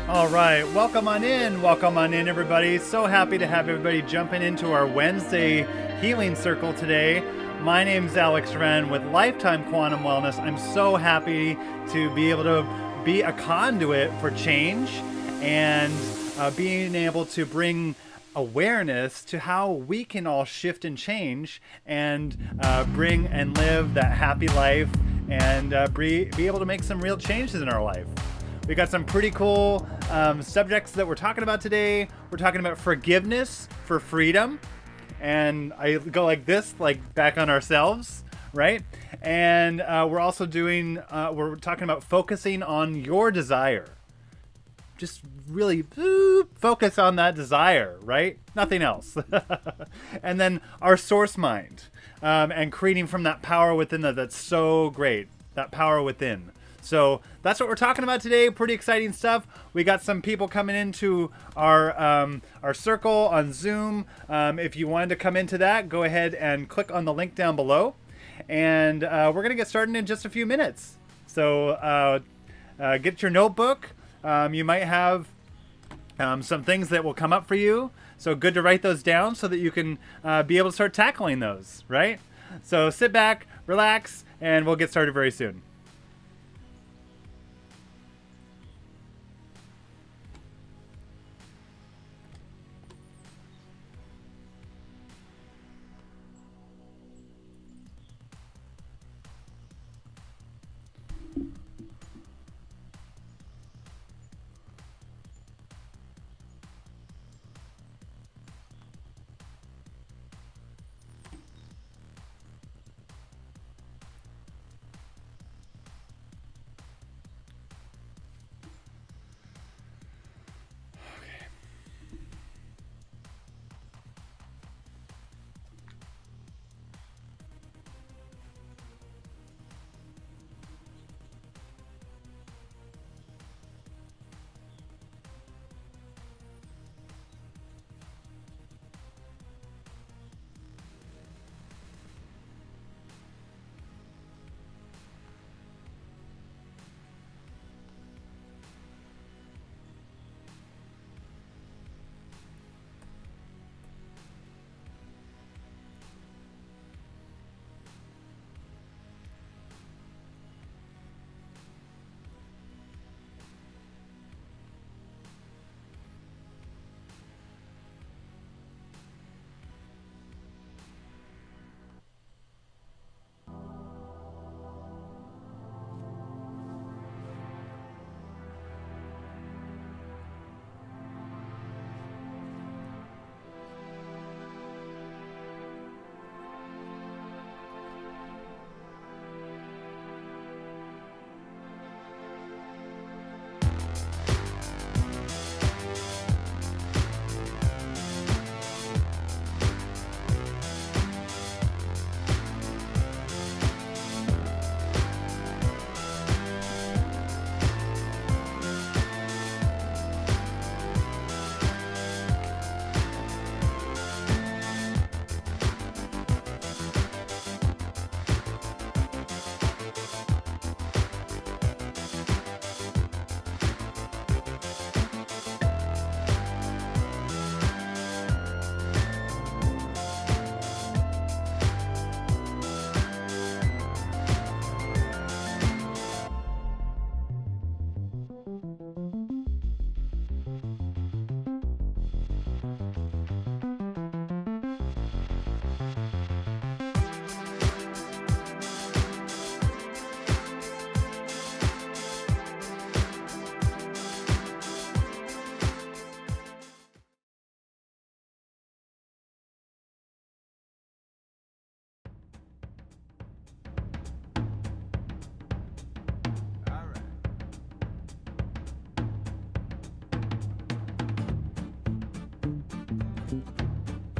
All right, welcome on in, everybody. So happy to have everybody jumping into our Wednesday healing circle today. My name's Alex Wren with Lifetime Quantum Wellness. I'm so happy to be able to be a conduit for change and being able to bring awareness to how we can all shift and change and bring and live that happy life and be able to make some real changes in our life. We got some pretty cool subjects that we're talking about today. We're talking about forgiveness for freedom. And I go like this, like back on ourselves, right? And we're also doing, we're talking about focusing on your desire. Just really focus on that desire, right? Nothing else. And then our source mind and creating from that power within that's so great, that power within. So that's what we're talking about today. Pretty exciting stuff. We got some people coming into our circle on Zoom. If you wanted to come into that, go ahead and click on the link down below. And we're going to get started in just a few minutes. So get your notebook. You might have some things that will come up for you. So good to write those down so that you can be able to start tackling those, right? So sit back, relax, and we'll get started very soon.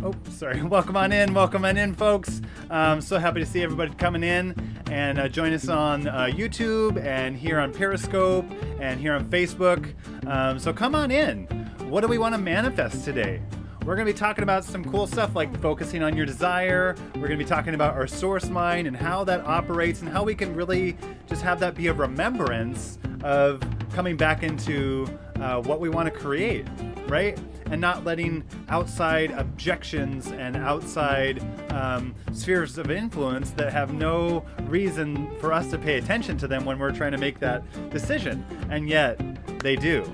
Oh, sorry. Welcome on in, folks. So happy to see everybody coming in and join us on YouTube and here on Periscope and here on Facebook. So come on in. What do we want to manifest today? We're going to be talking about some cool stuff like focusing on your desire. We're going to be talking about our source mind and how that operates and how we can really just have that be a remembrance of coming back into what we want to create, right? And not letting outside objections and outside spheres of influence that have no reason for us to pay attention to them when we're trying to make that decision. And yet they do.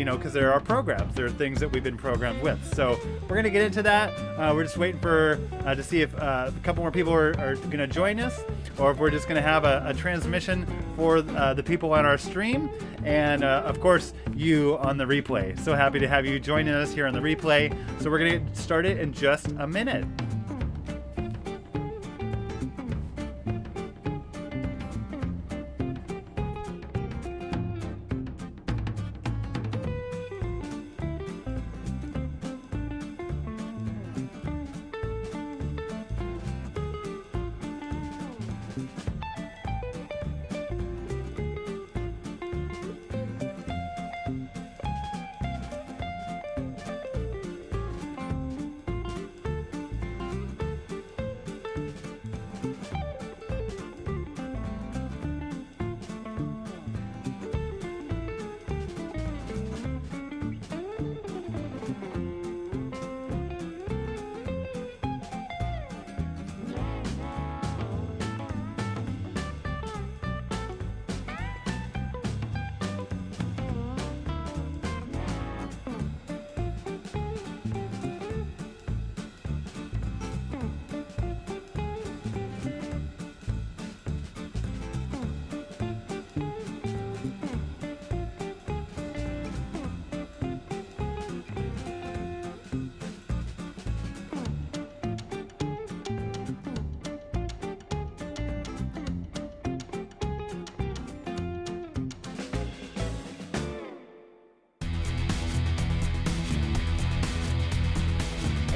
Because there are programs, there are things that we've been programmed with. So we're going to get into that. We're just waiting for to see if a couple more people are going to join us, or if we're just going to have a transmission for the people on our stream, and of course you on the replay. So happy to have you joining us here on the replay. So we're going to get started in just a minute.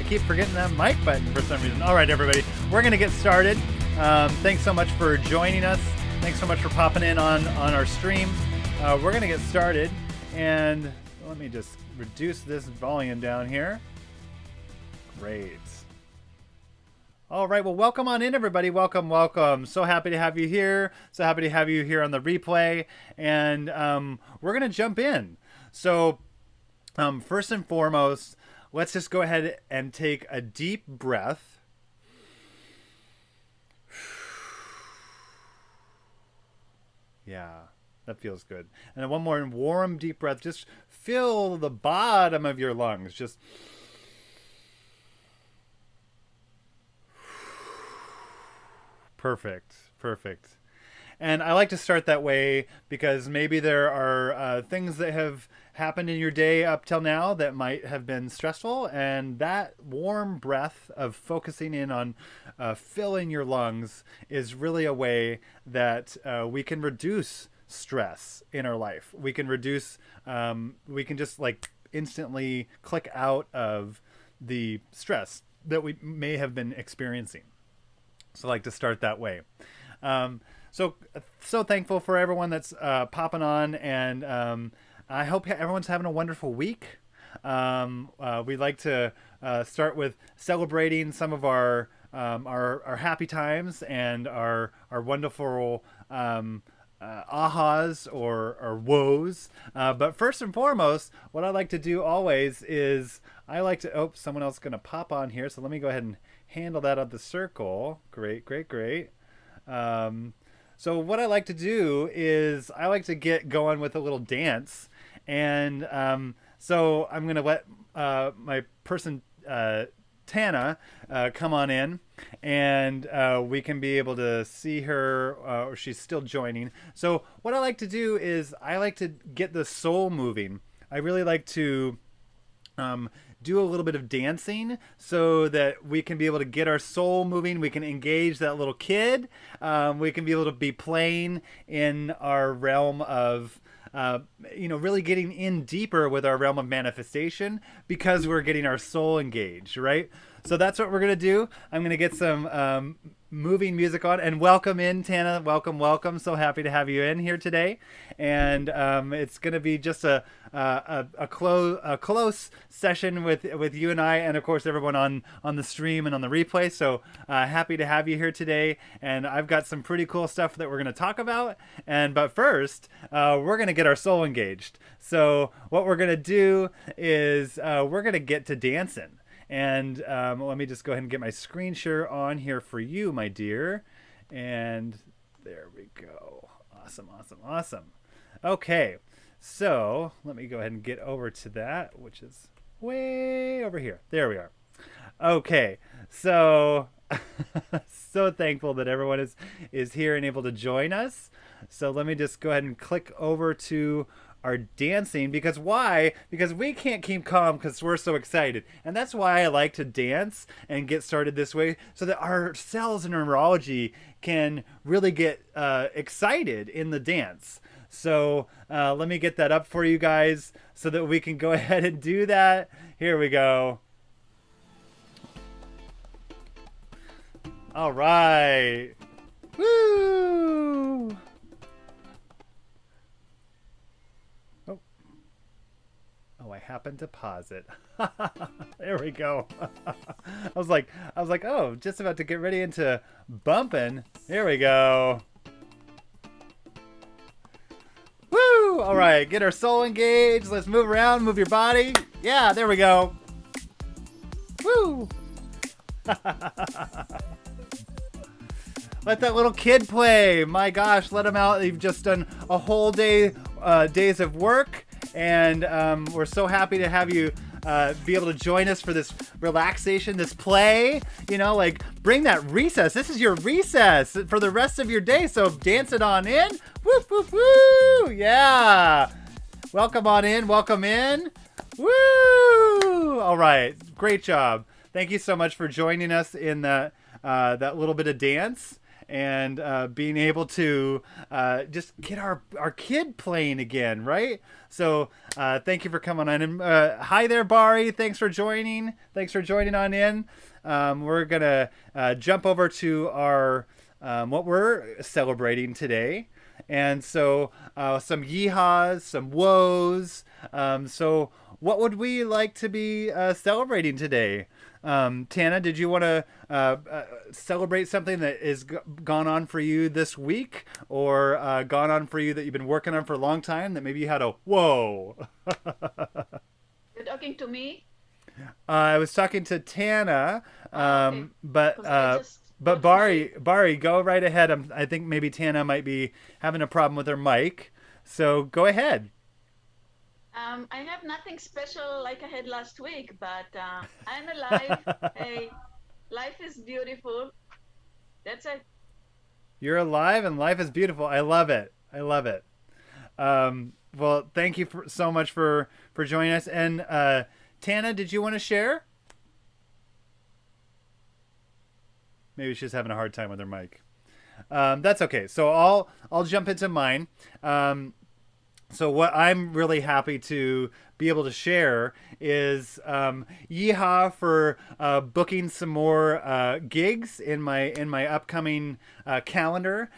Keep forgetting that mic button for some reason. All right, everybody, we're going to get started. Thanks so much for joining us. Thanks so much for popping in on our stream. We're going to get started, and let me just reduce this volume down here. Great. All right, well, welcome on in, everybody. Welcome, welcome. So happy to have you here. So happy to have you here on the replay, and we're going to jump in. So first and foremost, let's just go ahead and take a deep breath. Yeah, that feels good. And then one more warm, deep breath. Just fill the bottom of your lungs. Just perfect, perfect. And I like to start that way because maybe there are things that have happened in your day up till now that might have been stressful, and that warm breath of focusing in on filling your lungs is really a way that we can reduce stress in our life. We can reduce, we can just like instantly click out of the stress that we may have been experiencing. So I like to start that way. So thankful for everyone that's popping on, and I hope everyone's having a wonderful week. We'd like to start with celebrating some of our happy times and our wonderful ahas or woes. But first and foremost, what I like to do always is I like to, oh, someone else is going to pop on here. So let me go ahead and handle that on the circle. Great, great, great. So what I like to do is I like to get going with a little dance. And so I'm going to let my person, Tana, come on in, and we can be able to see her, or she's still joining. So what I like to do is I like to get the soul moving. I really like to do a little bit of dancing so that we can be able to get our soul moving. We can engage that little kid. We can be able to be playing in our realm of really getting in deeper with our realm of manifestation because we're getting our soul engaged, right? So that's what we're going to do. I'm going to get some moving music on. And welcome in, Tana. Welcome. So happy to have you in here today. And it's going to be just a close session with you and I, and of course everyone on the stream and on the replay. So happy to have you here today. And I've got some pretty cool stuff that we're going to talk about. But first, we're going to get our soul engaged. So what we're going to do is we're going to get to dancing. And let me just go ahead and get my screen share on here for you, my dear. And there we go. Awesome. Okay, so let me go ahead and get over to that, which is way over here. There we are. Okay, so so thankful that everyone is here and able to join us. So let me just go ahead and click over to our dancing, because why? Because we can't keep calm because we're so excited. And that's why I like to dance and get started this way, so that our cells and neurology can really get excited in the dance. So let me get that up for you guys so that we can go ahead and do that. Here we go. All right. Woo! Oh, I happened to pause it. There we go. I was like, oh, just about to get ready into bumping. Here we go. Woo! All right, get our soul engaged. Let's move around, move your body. Yeah, there we go. Woo! Let that little kid play. My gosh, let him out. You've just done a whole day, days of work. And we're so happy to have you be able to join us for this relaxation, this play. You know, like, bring that recess. This is your recess for the rest of your day. So dance it on in. Woo, woo, woo. Yeah. Welcome on in. Welcome in. Woo. All right. Great job. Thank you so much for joining us in that little bit of dance. And being able to just get our kid playing again, right? So thank you for coming on. And hi there, Bari. Thanks for joining. Thanks for joining on in. We're going to jump over to our what we're celebrating today. And so some yeehaws, some woes. So what would we like to be celebrating today? Tana, did you want to celebrate something that is gone on for you this week, or gone on for you that you've been working on for a long time that maybe you had a whoa? You're talking to me? I was talking to Tana, Okay. but Bari, go right ahead. I think maybe Tana might be having a problem with her mic, so go ahead. I have nothing special like I had last week, but I'm alive. Hey, life is beautiful. That's it. You're alive and life is beautiful. I love it. Well, thank you so much for joining us. And Tana, did you want to share? Maybe she's having a hard time with her mic. That's okay. So I'll jump into mine. So what I'm really happy to be able to share is yeehaw for booking some more gigs in my upcoming calendar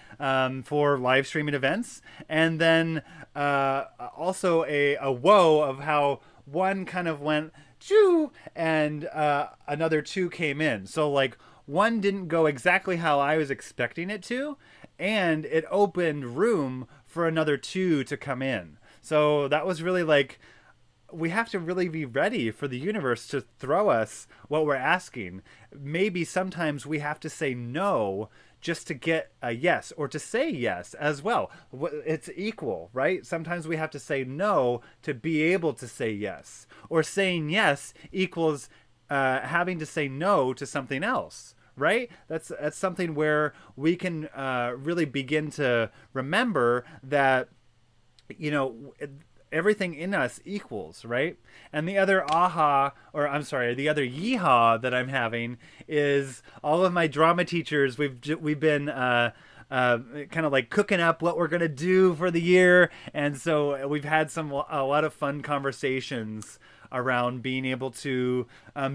for live streaming events, and then also a whoa of how one kind of went choo and another two came in. So like one didn't go exactly how I was expecting it to, and it opened room for another two to come in. So that was really like, we have to really be ready for the universe to throw us what we're asking. Maybe sometimes we have to say no just to get a yes, or to say yes as well. It's equal, right? Sometimes we have to say no to be able to say yes, or saying yes equals having to say no to something else. Right? That's something where we can really begin to remember that, you know, everything in us equals, right? And the other the other yeehaw that I'm having is all of my drama teachers. We've been kind of like cooking up what we're gonna do for the year, and so we've had a lot of fun conversations around being able to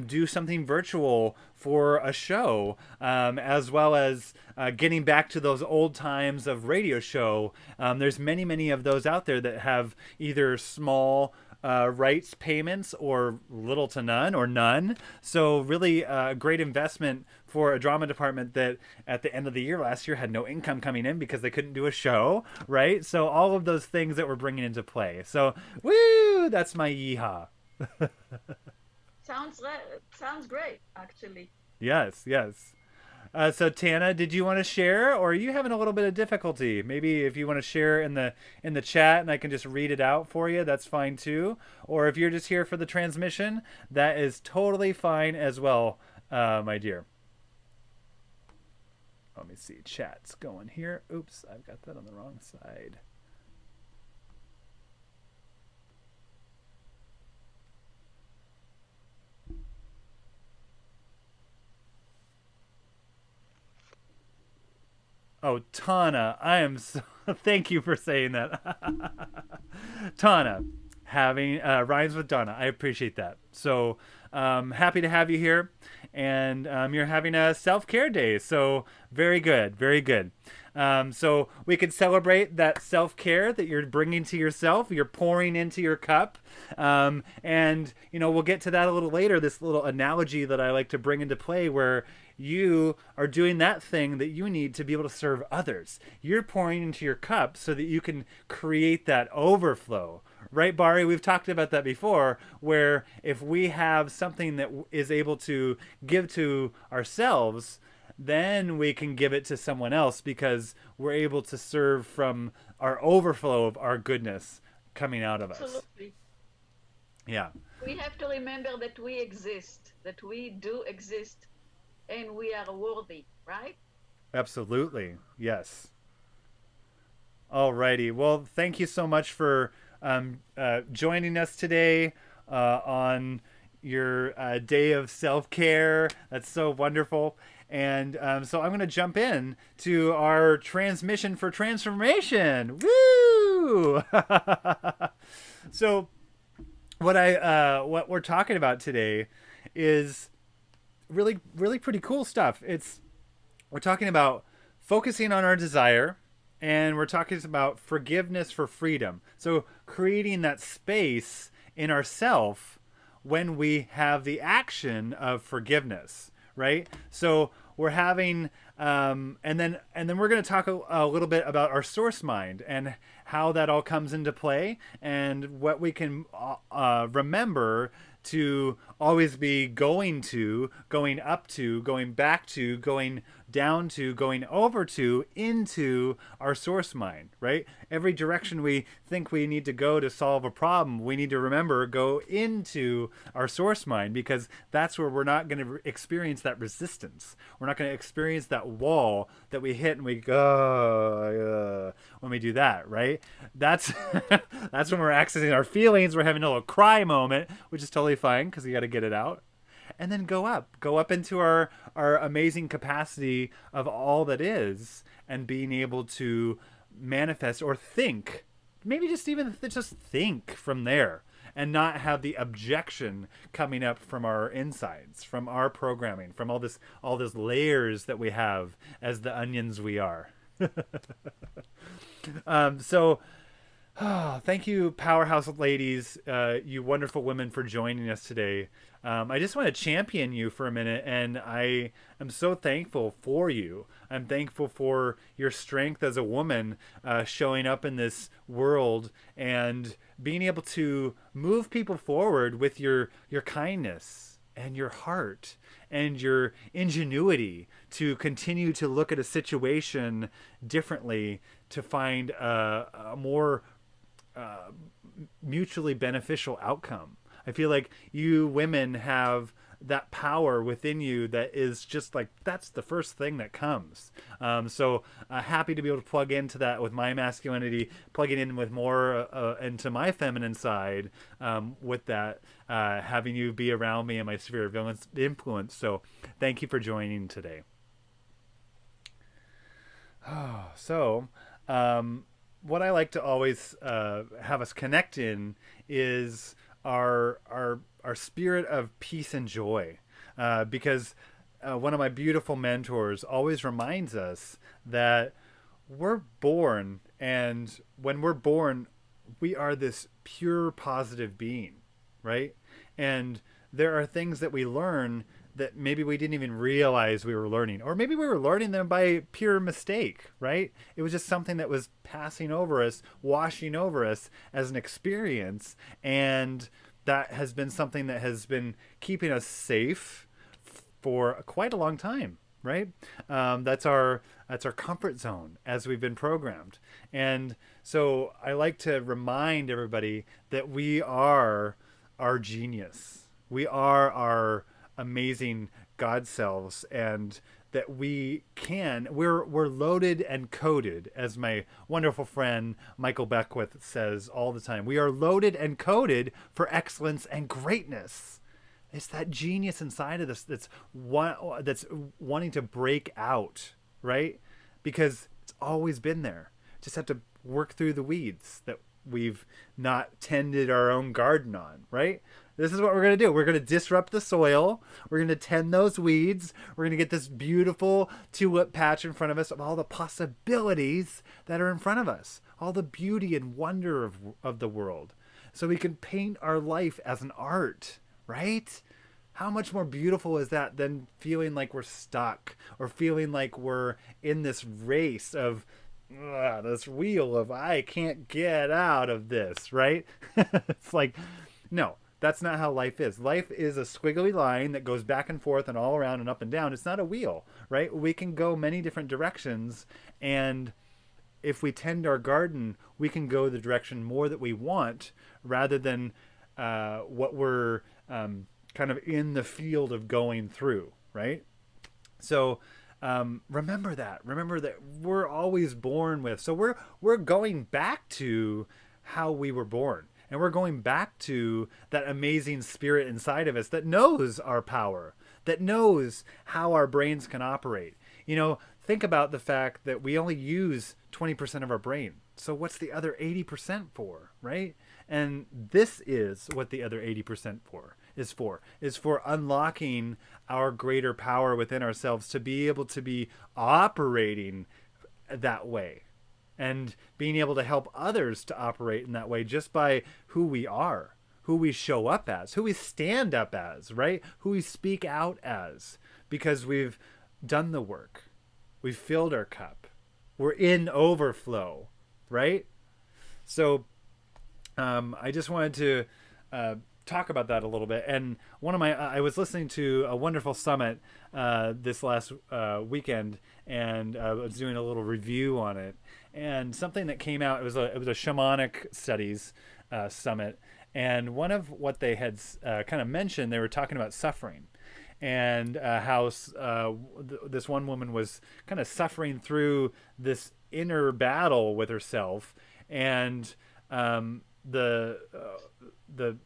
do something virtual for a show, as well as getting back to those old times of radio show. There's many of those out there that have either small rights payments or little to none or none. So really a great investment for a drama department that at the end of the year last year had no income coming in because they couldn't do a show, right? So all of those things that we're bringing into play. So woo, that's my yeehaw. Sounds great, actually. Yes, yes. So Tana, did you want to share, or are you having a little bit of difficulty? Maybe if you want to share in the chat, and I can just read it out for you, that's fine too. Or if you're just here for the transmission, that is totally fine as well, my dear. Let me see, chat's going here. Oops, I've got that on the wrong side. Oh, Tana, I am so. Thank you for saying that. Tana, having rhymes with Donna. I appreciate that. So happy to have you here, and you're having a self-care day. So very good, very good. So we could celebrate that self-care that you're bringing to yourself. You're pouring into your cup, and we'll get to that a little later. This little analogy that I like to bring into play, where you are doing that thing that you need to be able to serve others. You're pouring into your cup so that you can create that overflow. Right, Bari? We've talked about that before, where if we have something that is able to give to ourselves, then we can give it to someone else because we're able to serve from our overflow of our goodness coming out of us. Absolutely. Yeah. We have to remember that we exist, that we do exist, and we are worthy, right? Absolutely. Yes. Alrighty. Well, thank you so much for joining us today on your day of self-care. That's so wonderful. And so I'm going to jump in to our transmission for transformation. Woo! So what we're talking about today is really pretty cool stuff. We're talking about focusing on our desire, and we're talking about forgiveness for freedom. So creating that space in ourself when we have the action of forgiveness, right? So we're having and then we're going to talk a little bit about our source mind and how that all comes into play, and what we can remember to always be going up to, going back to, going down to, going over to, into our source mind, right? Every direction we think we need to go to solve a problem, we need to remember, go into our source mind, because that's where we're not going to experience that resistance. We're not going to experience that wall that we hit and we go, when we do that, right? That's that's when we're accessing our feelings. We're having a little cry moment, which is totally fine because you got to get it out. And then go up into our amazing capacity of all that is, and being able to manifest or think, maybe just think from there, and not have the objection coming up from our insides, from our programming, from all those layers that we have as the onions we are. Thank you, powerhouse ladies, you wonderful women, for joining us today. I just want to champion you for a minute, and I am so thankful for you. I'm thankful for your strength as a woman, showing up in this world and being able to move people forward with your kindness and your heart and your ingenuity to continue to look at a situation differently, to find a more mutually beneficial outcome. I feel like you women have that power within you that is just like, that's the first thing that comes. So happy to be able to plug into that with my masculinity, plugging in with more into my feminine side, with that, having you be around me in my sphere of influence. So thank you for joining today. What I like to always have us connect in is our our spirit of peace and joy, because one of my beautiful mentors always reminds us that we're born, and when we're born, we are this pure positive being, right? And there are things that we learn that maybe we didn't even realize we were learning, or maybe we were learning them by pure mistake, right? It was just something that was passing over us, washing over us as an experience, and that has been something that has been keeping us safe for quite a long time, right? That's our comfort zone as we've been programmed. And so I like to remind everybody that we are our genius. We are our amazing God selves, and that we're loaded and coded, as my wonderful friend Michael Beckwith says all the time. We are loaded and coded for excellence and greatness. It's that genius inside of us that's wanting to break out, right? Because it's always been there. Just have to work through the weeds that we've not tended our own garden on, right? This is what we're going to do. We're going to disrupt the soil. We're going to tend those weeds. We're going to get this beautiful tulip patch in front of us of all the possibilities that are in front of us, all the beauty and wonder of the world. So we can paint our life as an art, right? How much more beautiful is that than feeling like we're stuck, or feeling like we're in this race of this wheel of I can't get out of this, right? It's like, no. That's not how life is. Life is a squiggly line that goes back and forth and all around and up and down. It's not a wheel, right? We can go many different directions, and if we tend our garden, we can go the direction more that we want, rather than what we're kind of in the field of going through, right? So remember that. Remember that we're always born with. So we're going back to how we were born. And we're going back to that amazing spirit inside of us that knows our power, that knows how our brains can operate. You know, think about the fact that we only use 20% of our brain. So what's the other 80% for, right? And this is what the other 80% is for unlocking our greater power within ourselves to be able to be operating that way, and being able to help others to operate in that way just by who we are, who we show up as, who we stand up as, right? Who we speak out as, because we've done the work. We've filled our cup. We're in overflow, right? So I just wanted to talk about that a little bit. And I was listening to a wonderful summit this last weekend, and I was doing a little review on it. And something that came out, it was a shamanic studies summit, and one of what they had kind of mentioned, they were talking about suffering, and how this one woman was kind of suffering through this inner battle with herself, and the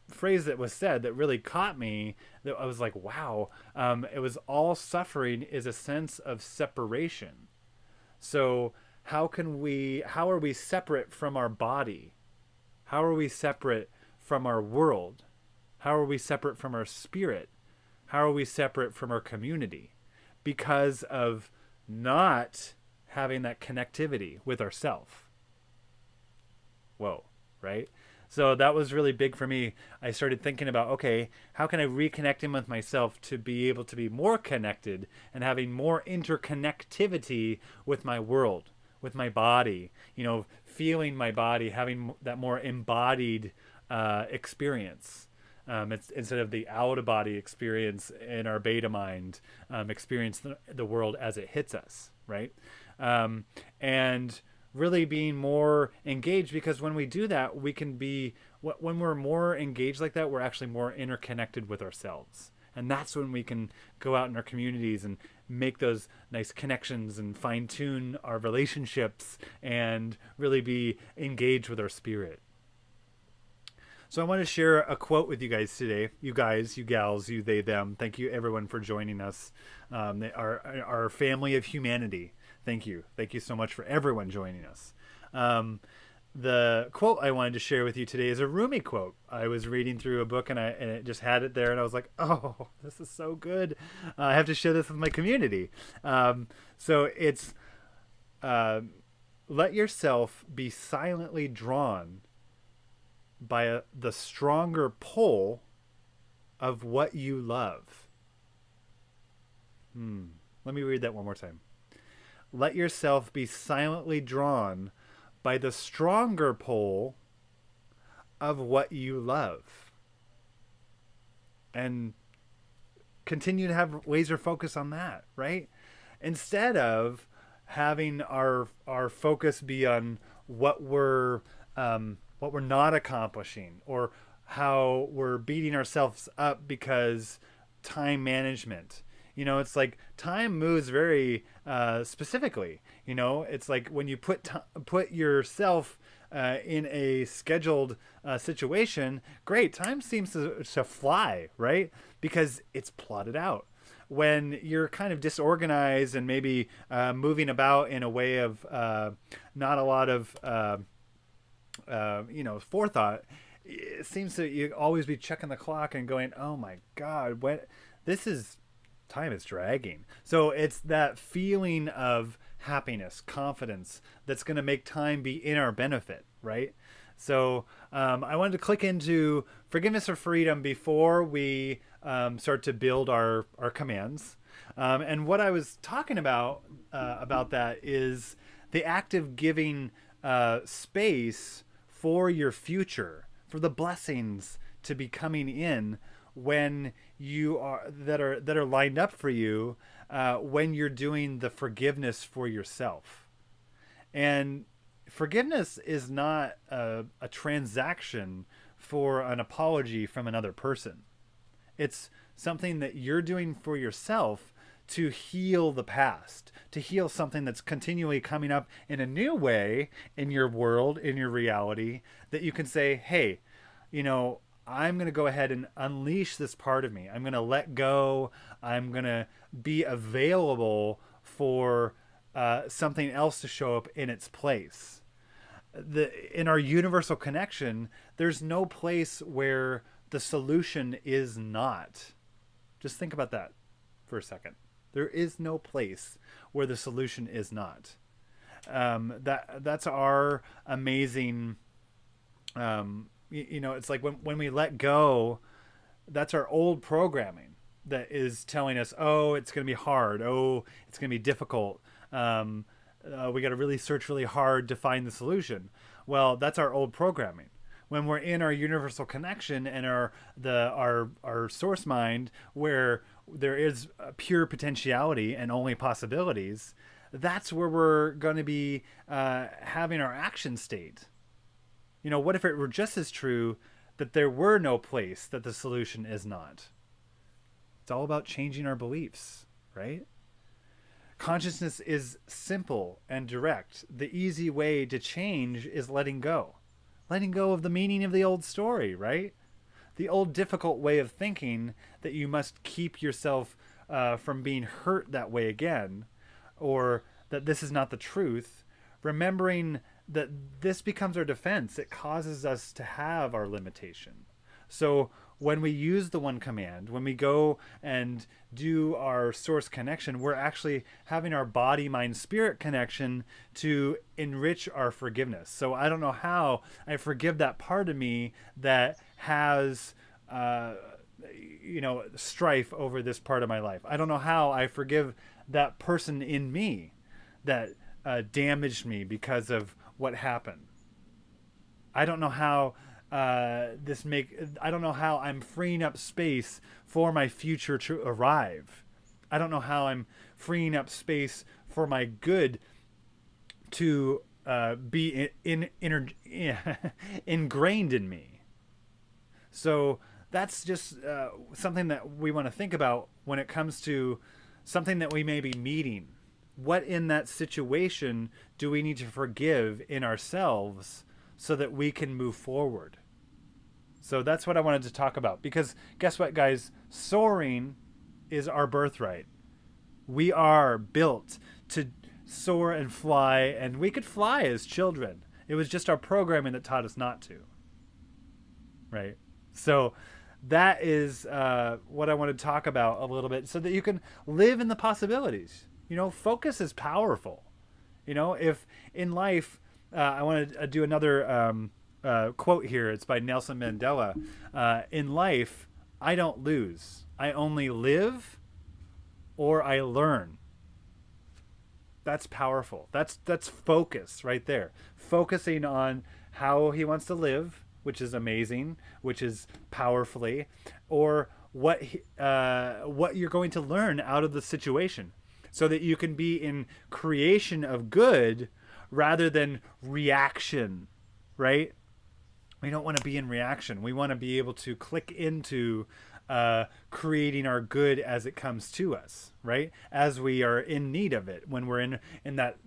phrase that was said that really caught me, that I was like, wow, it was, all suffering is a sense of separation. So how are we separate from our body? How are we separate from our world? How are we separate from our spirit? How are we separate from our community? Because of not having that connectivity with ourself. Whoa, right? So that was really big for me. I started thinking about, okay, how can I reconnect in with myself to be able to be more connected and having more interconnectivity with my world, with my body, feeling my body, having that more embodied experience. It's instead of the out of body experience in our beta mind, experience the world as it hits us, right? And really being more engaged, because when we do that, we can be, when we're more engaged like that, we're actually more interconnected with ourselves. And that's when we can go out in our communities and make those nice connections and fine tune our relationships and really be engaged with our spirit. So I want to share a quote with you guys today. You guys, you gals, you, they, them. Thank you everyone for joining us. Our family of humanity. Thank you. Thank you so much for everyone joining us. the quote I wanted to share with you today is a Rumi quote. I was reading through a book and it just had it there, and I was like, oh, this is so good. I have to share this with my community. So it's let yourself be silently drawn by the stronger pull of what you love. Let me read that one more time. Let yourself be silently drawn by the stronger pull of what you love. And continue to have laser focus on that, right? Instead of having our focus be on what we're not accomplishing, or how we're beating ourselves up because time management. You know, it's like time moves very specifically. You know, it's like when you put yourself in a scheduled situation, great, time seems to fly, right? Because it's plotted out. When you're kind of disorganized and maybe moving about in a way of not a lot of forethought, it seems that you always be checking the clock and going, oh my God, what this is. Time is dragging. So it's that feeling of happiness, confidence that's going to make time be in our benefit, right? So I wanted to click into forgiveness or freedom before we start to build our commands. And what I was talking about that is the act of giving space for your future, for the blessings to be coming in when you are that are lined up for you when you're doing the forgiveness for yourself. And forgiveness is not a transaction for an apology from another person. It's something that you're doing for yourself to heal the past, to heal something that's continually coming up in a new way in your world, in your reality, that you can say, hey, I'm going to go ahead and unleash this part of me. I'm going to let go. I'm going to be available for something else to show up in its place. In our universal connection, there's no place where the solution is not. Just think about that for a second. There is no place where the solution is not. That's our amazing... it's like when we let go, that's our old programming that is telling us, oh, it's going to be hard. Oh, it's going to be difficult. We got to really search really hard to find the solution. Well, that's our old programming. When we're in our universal connection and our source mind, where there is pure potentiality and only possibilities, that's where we're going to be having our action state. What if it were just as true that there were no place that the solution is not? It's all about changing our beliefs, right? Consciousness is simple and direct. The easy way to change is letting go. Letting go of the meaning of the old story, right? The old difficult way of thinking that you must keep yourself from being hurt that way again, or that this is not the truth. Remembering that this becomes our defense. It causes us to have our limitation. So when we use the one command, when we go and do our source connection, we're actually having our body, mind, spirit connection to enrich our forgiveness. So I don't know how I forgive that part of me that has strife over this part of my life. I don't know how I forgive that person in me that damaged me because of what happened. I don't know how I don't know how I'm freeing up space for my future to arrive. I don't know how I'm freeing up space for my good to be ingrained in me. So that's just something that we want to think about when it comes to something that we may be meeting. What in that situation do we need to forgive in ourselves so that we can move forward? So that's what I wanted to talk about, because guess what, guys? Soaring is our birthright. We are built to soar and fly, and we could fly as children. It was just our programming that taught us not to. Right? So that is what I want to talk about a little bit so that you can live in the possibilities. Focus is powerful. If in life, I want to do another quote here. It's by Nelson Mandela. In life, I don't lose. I only live or I learn. That's powerful. That's focus right there. Focusing on how he wants to live, which is amazing, which is powerfully, or what you're going to learn out of the situation, so that you can be in creation of good rather than reaction, right? We don't want to be in reaction. We want to be able to click into creating our good as it comes to us, right? As we are in need of it, when we're in that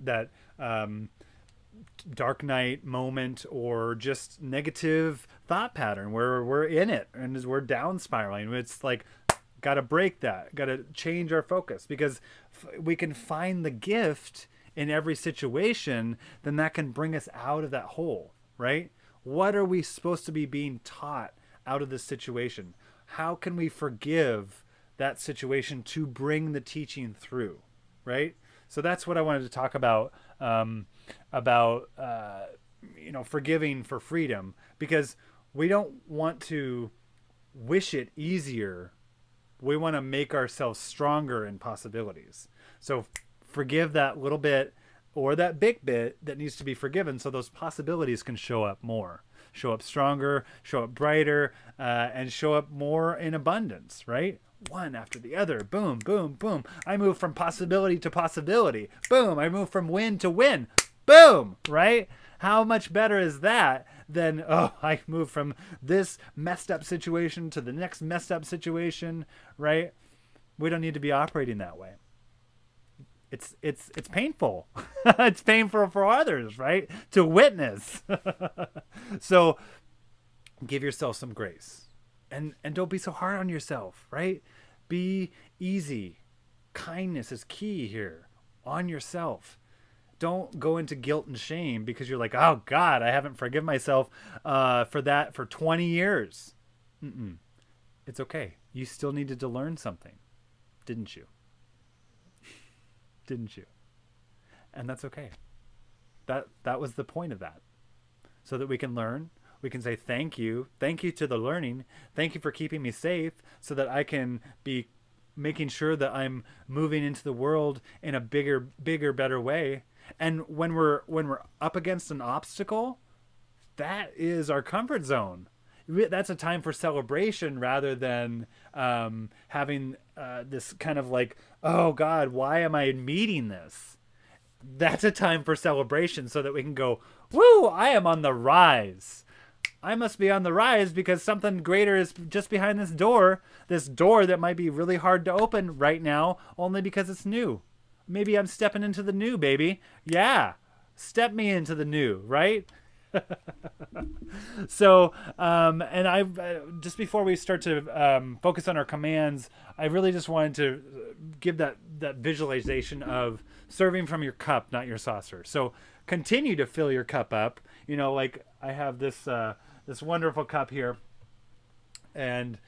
dark night moment or just negative thought pattern where we're in it and as we're down spiraling. It's like, got to break that, got to change our focus, because we can find the gift in every situation, then that can bring us out of that hole, right? What are we supposed to be being taught out of this situation? How can we forgive that situation to bring the teaching through, right? So that's what I wanted to talk about forgiving for freedom, because we don't want to wish it easier. We want to make ourselves stronger in possibilities. So forgive that little bit or that big bit that needs to be forgiven, so those possibilities can show up more, show up stronger, show up brighter, and show up more in abundance, right? One after the other. Boom, boom, boom. I move from possibility to possibility. Boom. I move from win to win. Boom. Right? How much better is that than, I move from this messed up situation to the next messed up situation, right? We don't need to be operating that way. It's painful. It's painful for others, right? To witness. So give yourself some grace. And don't be so hard on yourself, right? Be easy. Kindness is key here on yourself. Don't go into guilt and shame because you're like, oh God, I haven't forgiven myself for that for 20 years. It's okay. You still needed to learn something, didn't you? Didn't you? And that's okay. That was the point of that. So that we can learn. We can say thank you to the learning. Thank you for keeping me safe, so that I can be making sure that I'm moving into the world in a bigger, better way. And when we're up against an obstacle, that is our comfort zone. That's a time for celebration rather than having this kind of like, oh God, why am I meeting this? That's a time for celebration, so that we can go, woo, I am on the rise. I must be on the rise because something greater is just behind this door that might be really hard to open right now, only because it's new. Maybe I'm stepping into the new, baby. Yeah, step me into the new, right? So, and I just before we start to focus on our commands, I really just wanted to give that visualization of serving from your cup, not your saucer. So continue to fill your cup up. Like I have this this wonderful cup here, and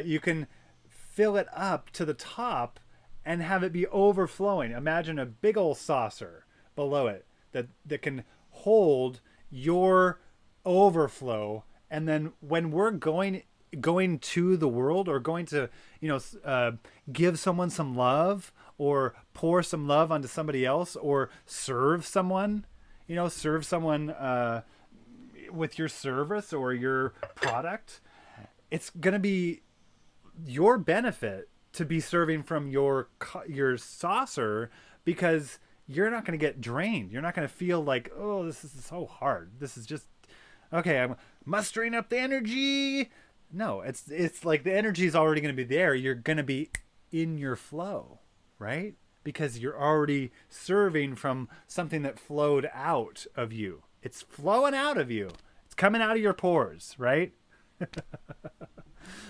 you can fill it up to the top and have it be overflowing. Imagine a big old saucer below it that can hold your overflow. And then when we're going to the world, or going to give someone some love, or pour some love onto somebody else, or serve someone with your service or your product, it's going to be your benefit to be serving from your saucer, because you're not going to get drained. You're not going to feel like, oh, this is so hard. This is just, okay, I'm mustering up the energy. No, it's like the energy is already going to be there. You're going to be in your flow, right? Because you're already serving from something that flowed out of you. It's flowing out of you. It's coming out of your pores, right?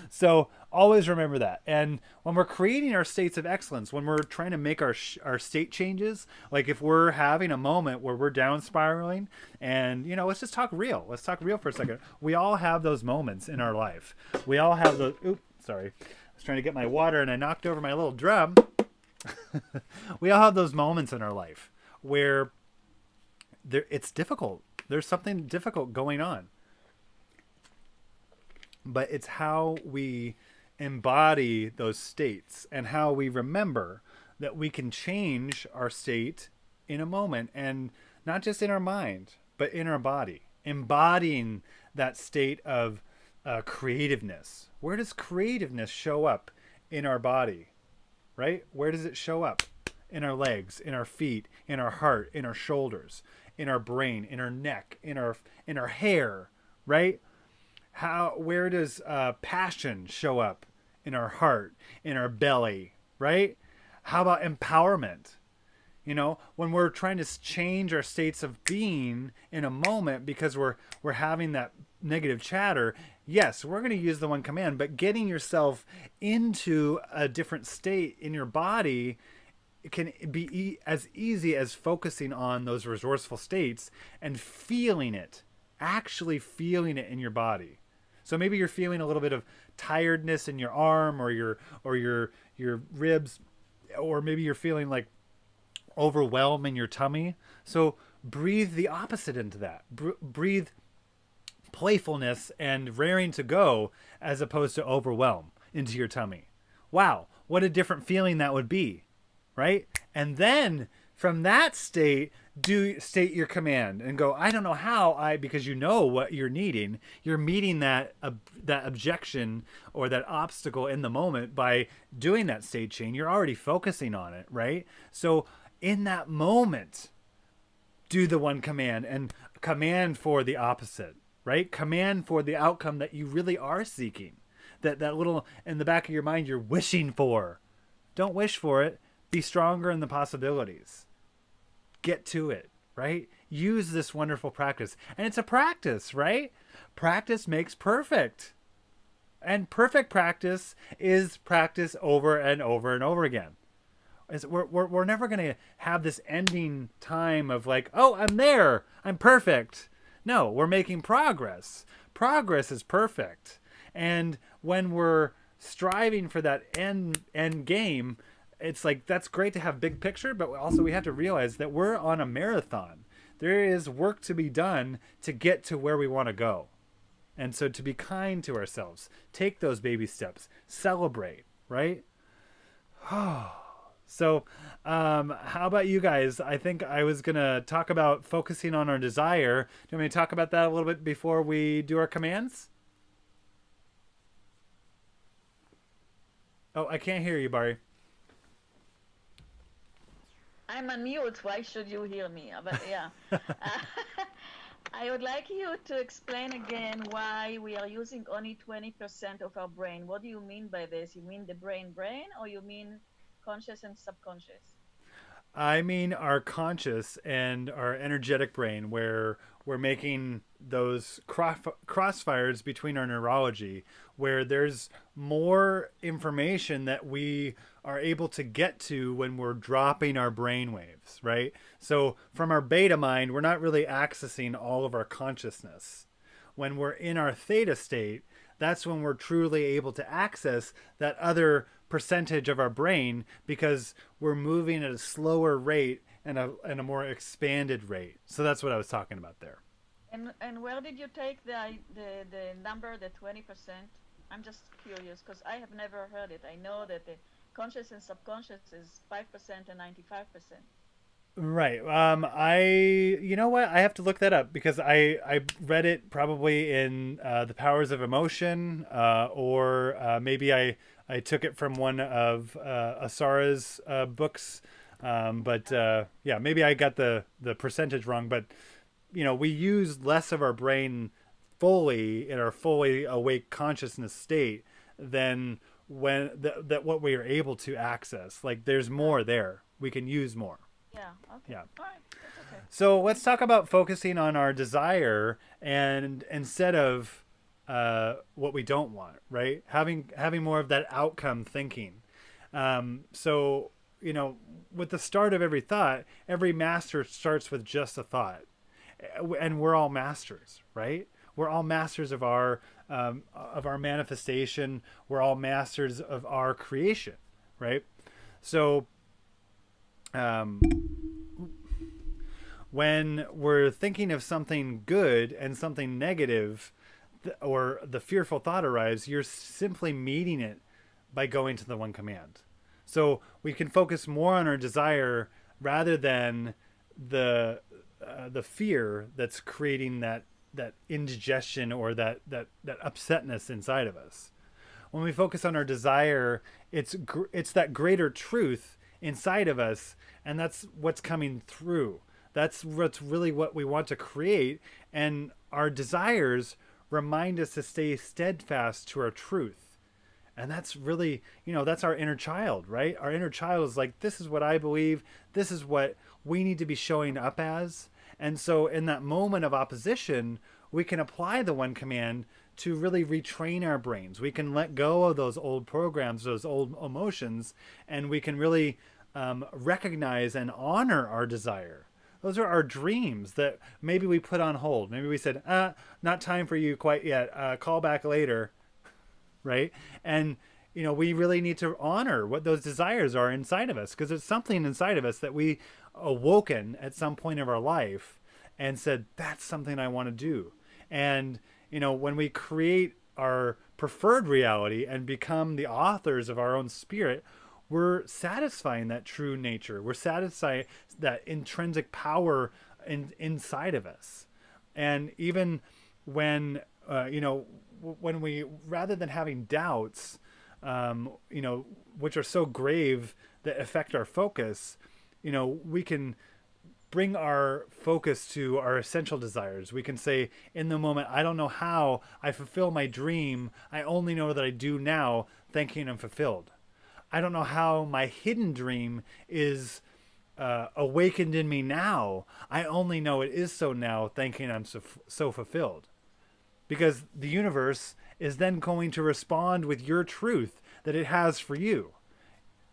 So always remember that. And when we're creating our states of excellence, when we're trying to make our state changes, like if we're having a moment where we're down spiraling, and let's just talk real. Let's talk real for a second. We all have those moments in our life. We all have those. Oops, sorry. I was trying to get my water and I knocked over my little drum. We all have those moments in our life where it's difficult. There's something difficult going on. But it's how we embody those states and how we remember that we can change our state in a moment, and not just in our mind, but in our body, embodying that state of creativeness. Where does creativeness show up in our body, right? Where does it show up? In our legs, in our feet, in our heart, in our shoulders, in our brain, in our neck, in our hair, right? Where does passion show up? In our heart, in our belly, right? How about empowerment? When we're trying to change our states of being in a moment because we're having that negative chatter, yes, we're going to use the one command, but getting yourself into a different state in your body can be as easy as focusing on those resourceful states and feeling it, actually feeling it in your body. So maybe you're feeling a little bit of tiredness in your arm or your ribs, or maybe you're feeling like overwhelm in your tummy. So breathe the opposite into that. Breathe playfulness and raring to go as opposed to overwhelm into your tummy. Wow, what a different feeling that would be, right? And then from that state, state your command and go, I don't know how because you know what you're needing. You're meeting that objection or that obstacle in the moment by doing that state change. You're already focusing on it, right? So in that moment, do the one command and command for the opposite, right? Command for the outcome that you really are seeking. That little in the back of your mind you're wishing for. Don't wish for it. Be stronger in the possibilities. Get to it, right? Use this wonderful practice. And it's a practice, right? Practice makes perfect. And perfect practice is practice over and over and over again. We're never going to have this ending time of like, oh, I'm there. I'm perfect. No, we're making progress. Progress is perfect. And when we're striving for that end game, it's like, that's great to have big picture, but also we have to realize that we're on a marathon. There is work to be done to get to where we want to go. And so to be kind to ourselves, take those baby steps, celebrate, right? So how about you guys? I think I was going to talk about focusing on our desire. Do you want me to talk about that a little bit before we do our commands? Oh, I can't hear you, Barry. I'm on mute. Why should you hear me? But yeah. I would like you to explain again why we are using only 20% of our brain. What do you mean by this? You mean the brain, or you mean conscious and subconscious? I mean our conscious and our energetic brain, where we're making those crossfires between our neurology, where there's more information that we are able to get to when we're dropping our brain waves, right? So from our beta mind, we're not really accessing all of our consciousness. When we're in our theta state, that's when we're truly able to access that other percentage of our brain, because we're moving at a slower rate and a more expanded rate. So that's what I was talking about there. And where did you take the number, the 20%? I'm just curious because I have never heard it. I know that the conscious and subconscious is 5% and 95%. Right. You know what? I have to look that up because I read it probably in The Powers of Emotion, or maybe I took it from one of Asara's books. Yeah, maybe I got the percentage wrong, but we use less of our brain fully in our fully awake consciousness state than when that what we are able to access. Like there's more there. We can use more. Yeah. Okay. Yeah. All right. That's okay. So let's talk about focusing on our desire, and instead of what we don't want, right? Having more of that outcome thinking. So, with the start of every thought, every master starts with just a thought, and we're all masters, right? We're all masters of our manifestation. We're all masters of our creation, right? So, um, when we're thinking of something good and something negative, or the fearful thought arrives, you're simply meeting it by going to the one command. So we can focus more on our desire rather than the fear that's creating that indigestion or that upsetness inside of us. When we focus on our desire, it's that greater truth inside of us, and that's what's coming through. That's what's really what we want to create, and our desires remind us to stay steadfast to our truth. And that's really, that's our inner child, right? Our inner child is like, this is what I believe. This is what we need to be showing up as. And so in that moment of opposition, we can apply the one command to really retrain our brains. We can let go of those old programs, those old emotions, and we can really recognize and honor our desire. Those are our dreams that maybe we put on hold. Maybe we said, not time for you quite yet. Call back later, right? And, we really need to honor what those desires are inside of us, because there's something inside of us that we awoken at some point of our life and said, that's something I want to do. And, when we create our preferred reality and become the authors of our own spirit, we're satisfying that true nature. We're satisfying that intrinsic power inside of us. And even when, when we, rather than having doubts, which are so grave that affect our focus, we can bring our focus to our essential desires. We can say, in the moment, I don't know how I fulfill my dream. I only know that I do now, thinking I'm fulfilled. I don't know how my hidden dream is awakened in me now. I only know it is so now, thinking I'm so fulfilled. Because the universe is then going to respond with your truth that it has for you.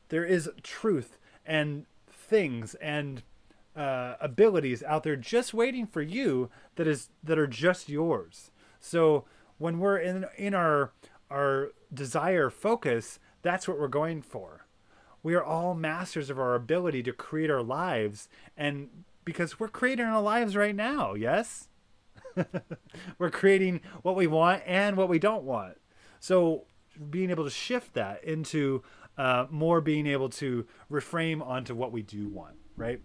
There is truth and things and abilities out there just waiting for you that are just yours. So when we're in our desire focus, that's what we're going for. We are all masters of our ability to create our lives, and because we're creating our lives right now, yes? We're creating what we want and what we don't want. So being able to shift that into more being able to reframe onto what we do want, right?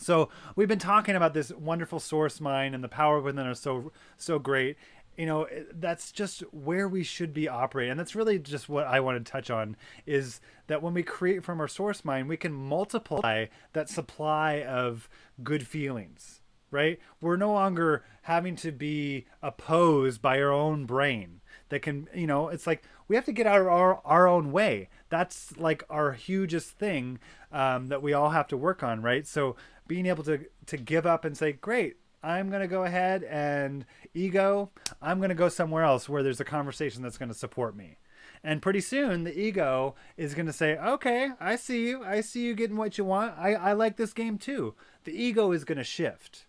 So we've been talking about this wonderful source mind and the power within are so great. That's just where we should be operating. And that's really just what I want to touch on, is that when we create from our source mind, we can multiply that supply of good feelings, right? We're no longer having to be opposed by our own brain that can, it's like we have to get out of our own way. That's like our hugest thing that we all have to work on, right? So being able to give up and say, great, I'm going to go ahead and ego, I'm going to go somewhere else where there's a conversation that's going to support me. And pretty soon the ego is going to say, okay, I see you getting what you want. I like this game too. The ego is going to shift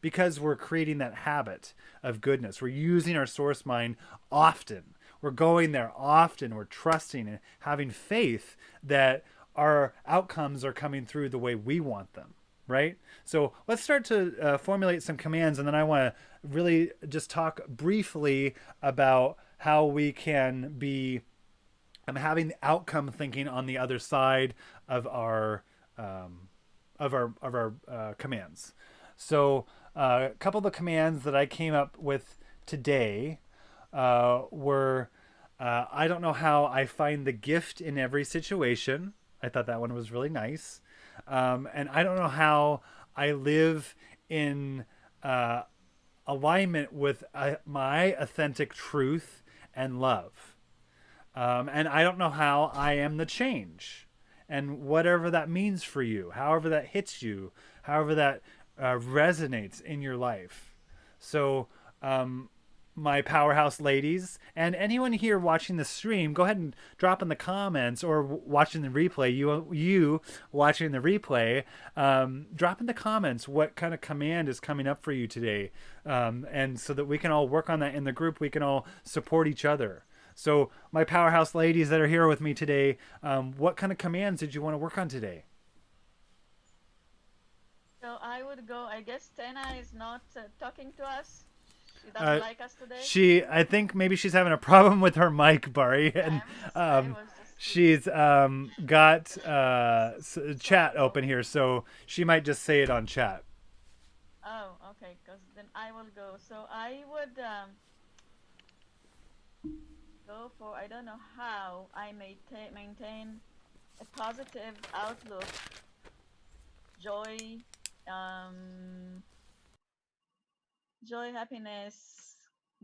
because we're creating that habit of goodness. We're using our source mind often. We're going there often. We're trusting and having faith that our outcomes are coming through the way we want them. Right? So let's start to formulate some commands, and then I want to really just talk briefly about how we can be having the outcome thinking on the other side of our commands. So a couple of the commands that I came up with today were I don't know how I find the gift in every situation. I thought that one was really nice. And I don't know how I live in alignment with my authentic truth and love. And I don't know how I am the change. And whatever that means for you, however that hits you, however that resonates in your life. So my powerhouse ladies, and anyone here watching the stream, go ahead and drop in the comments, or watching the replay, you watching the replay, drop in the comments what kind of command is coming up for you today, and so that we can all work on that in the group. We can all support each other. So my powerhouse ladies that are here with me today, what kind of commands did you want to work on today? So I would go. I guess Tena is not talking to us. She doesn't like us today. I think maybe she's having a problem with her mic, Bari, and she's got chat open here, so she might just say it on chat. Oh, okay. Because then I will go. So I would go for. I don't know how I maintain a positive outlook, joy. Joy, happiness,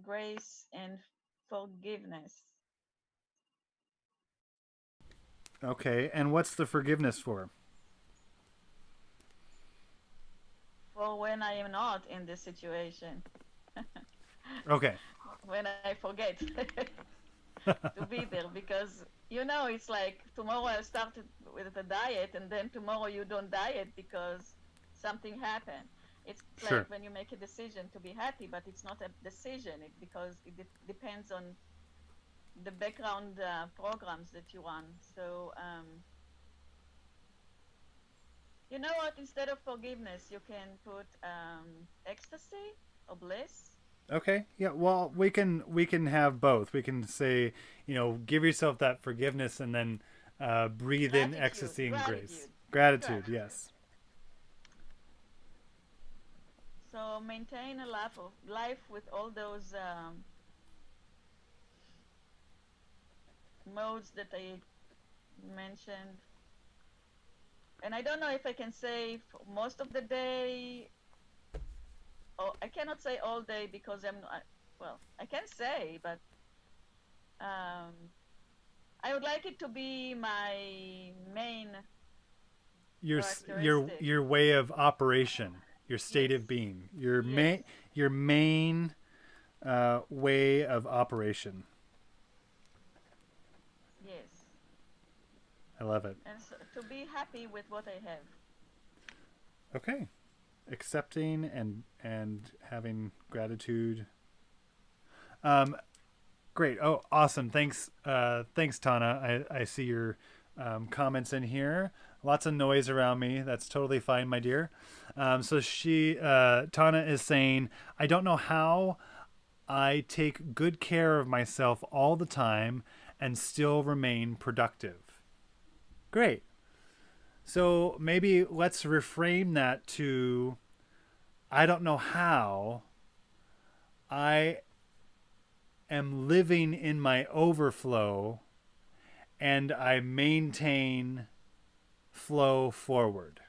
grace, and forgiveness. Okay, and what's the forgiveness for? For when I am not in this situation. Okay. When I forget to be there, because it's like tomorrow I'll start with a diet, and then tomorrow you don't diet because something happened. It's Sure. like when you make a decision to be happy, but it's not a decision because it depends on the background programs that you run. So, you know what? Instead of forgiveness, you can put ecstasy or bliss. Okay. Yeah. Well, we can have both. We can say, give yourself that forgiveness, and then breathe in ecstasy and grace. Gratitude. Yes. So maintain a life with all those modes that I mentioned. And I don't know if I can say for most of the day. Oh, I cannot say all day because I can say, but I would like it to be my main your way of operation. Your state of being, your main way of operation. Yes. I love it. And so, to be happy with what I have. Okay, accepting and having gratitude. Great. Oh, awesome. Thanks, Tana. I see your comments in here. Lots of noise around me. That's totally fine, my dear. So Tana is saying, I don't know how I take good care of myself all the time and still remain productive. Great. So maybe let's reframe that to, I don't know how I am living in my overflow and I maintain flow forward.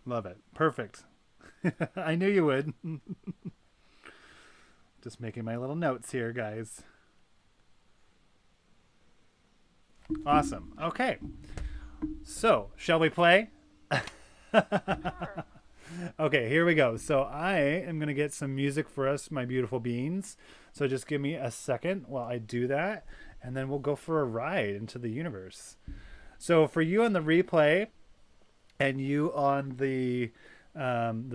Love it. Perfect. I knew you would. Just making my little notes here, guys. Awesome. Okay. So, shall we play? Sure. Okay, here we go. So I am going to get some music for us, my beautiful beings. So just give me a second while I do that, and then we'll go for a ride into the universe. So for you on the replay and you on the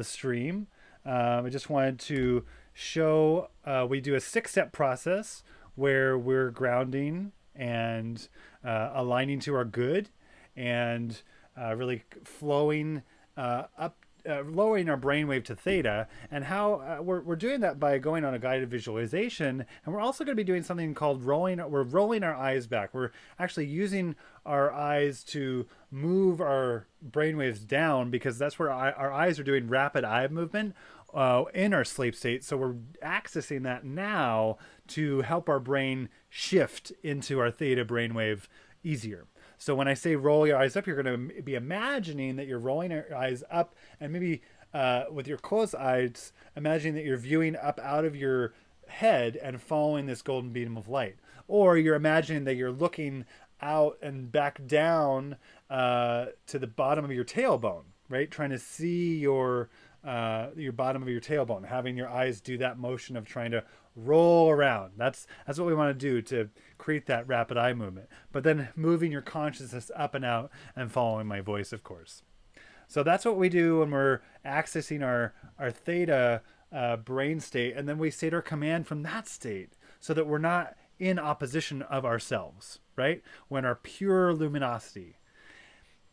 stream, I just wanted to show we do a 6-step process where we're grounding and aligning to our good and really flowing up, lowering our brainwave to theta, and how we're doing that by going on a guided visualization. And we're also going to be doing something called rolling our eyes back. We're actually using our eyes to move our brainwaves down, because that's where our eyes are doing rapid eye movement in our sleep state. So we're accessing that now to help our brain shift into our theta brainwave easier. So when I say roll your eyes up, you're going to be imagining that you're rolling your eyes up, and maybe with your closed eyes, imagining that you're viewing up out of your head and following this golden beam of light. Or you're imagining that you're looking out and back down to the bottom of your tailbone, right? Trying to see your bottom of your tailbone, having your eyes do that motion of trying to roll around. That's what we want to do to create that rapid eye movement. But then moving your consciousness up and out and following my voice, of course. So that's what we do when we're accessing our theta brain state, and then we state our command from that state so that we're not in opposition of ourselves, right? When our pure luminosity.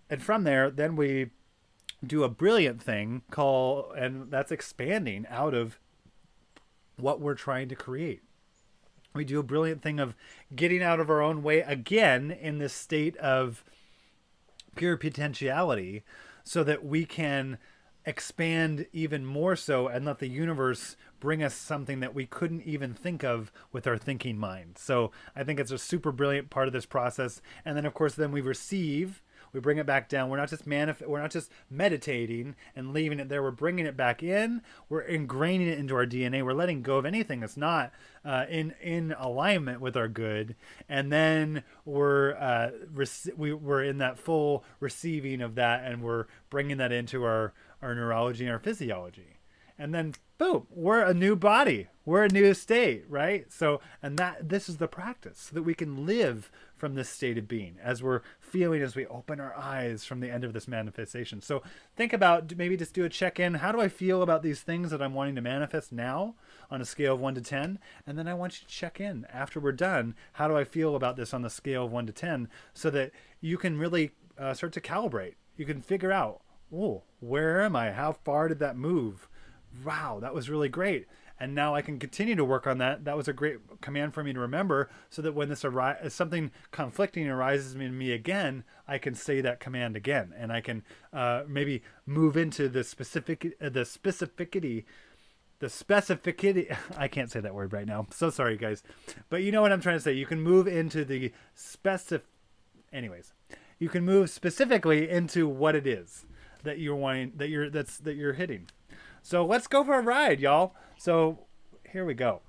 And from there, then we do a brilliant thing and that's expanding out of what we're trying to create. We do a brilliant thing of getting out of our own way again in this state of pure potentiality, so that we can expand even more so and let the universe bring us something that we couldn't even think of with our thinking mind. So I think it's a super brilliant part of this process. And then, of course, then we receive, we bring it back down. We're not just meditating and leaving it there. We're bringing it back in. We're ingraining it into our DNA. We're letting go of anything that's not in alignment with our good. And then we're in that full receiving of that, and we're bringing that into our neurology and our physiology. And then boom, we're a new body. We're a new state, right? So, and this is the practice, so that we can live from this state of being as we're feeling, as we open our eyes from the end of this manifestation. So think about, maybe just do a check-in. How do I feel about these things that I'm wanting to manifest now on a scale of 1 to 10? And then I want you to check in after we're done. How do I feel about this on the scale of 1 to 10? So that you can really start to calibrate. You can figure out, oh, where am I? How far did that move? Wow, that was really great. And now I can continue to work on that. That was a great command for me to remember, so that when this something conflicting arises in me again, I can say that command again, and I can maybe move into the specificity. I can't say that word right now. So sorry, guys, but you know what I'm trying to say. You can move into the Anyways, you can move specifically into what it is that you're wanting, that you're hitting. So let's go for a ride, y'all. So here we go.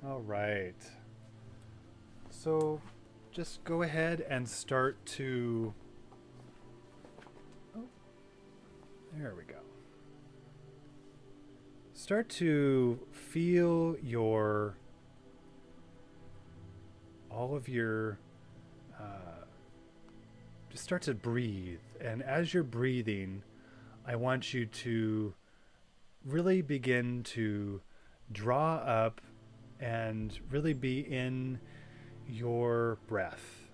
All right. So just go ahead and start to... Oh, there we go. Start to feel all of your, just start to breathe. And as you're breathing, I want you to really begin to draw up and really be in your breath.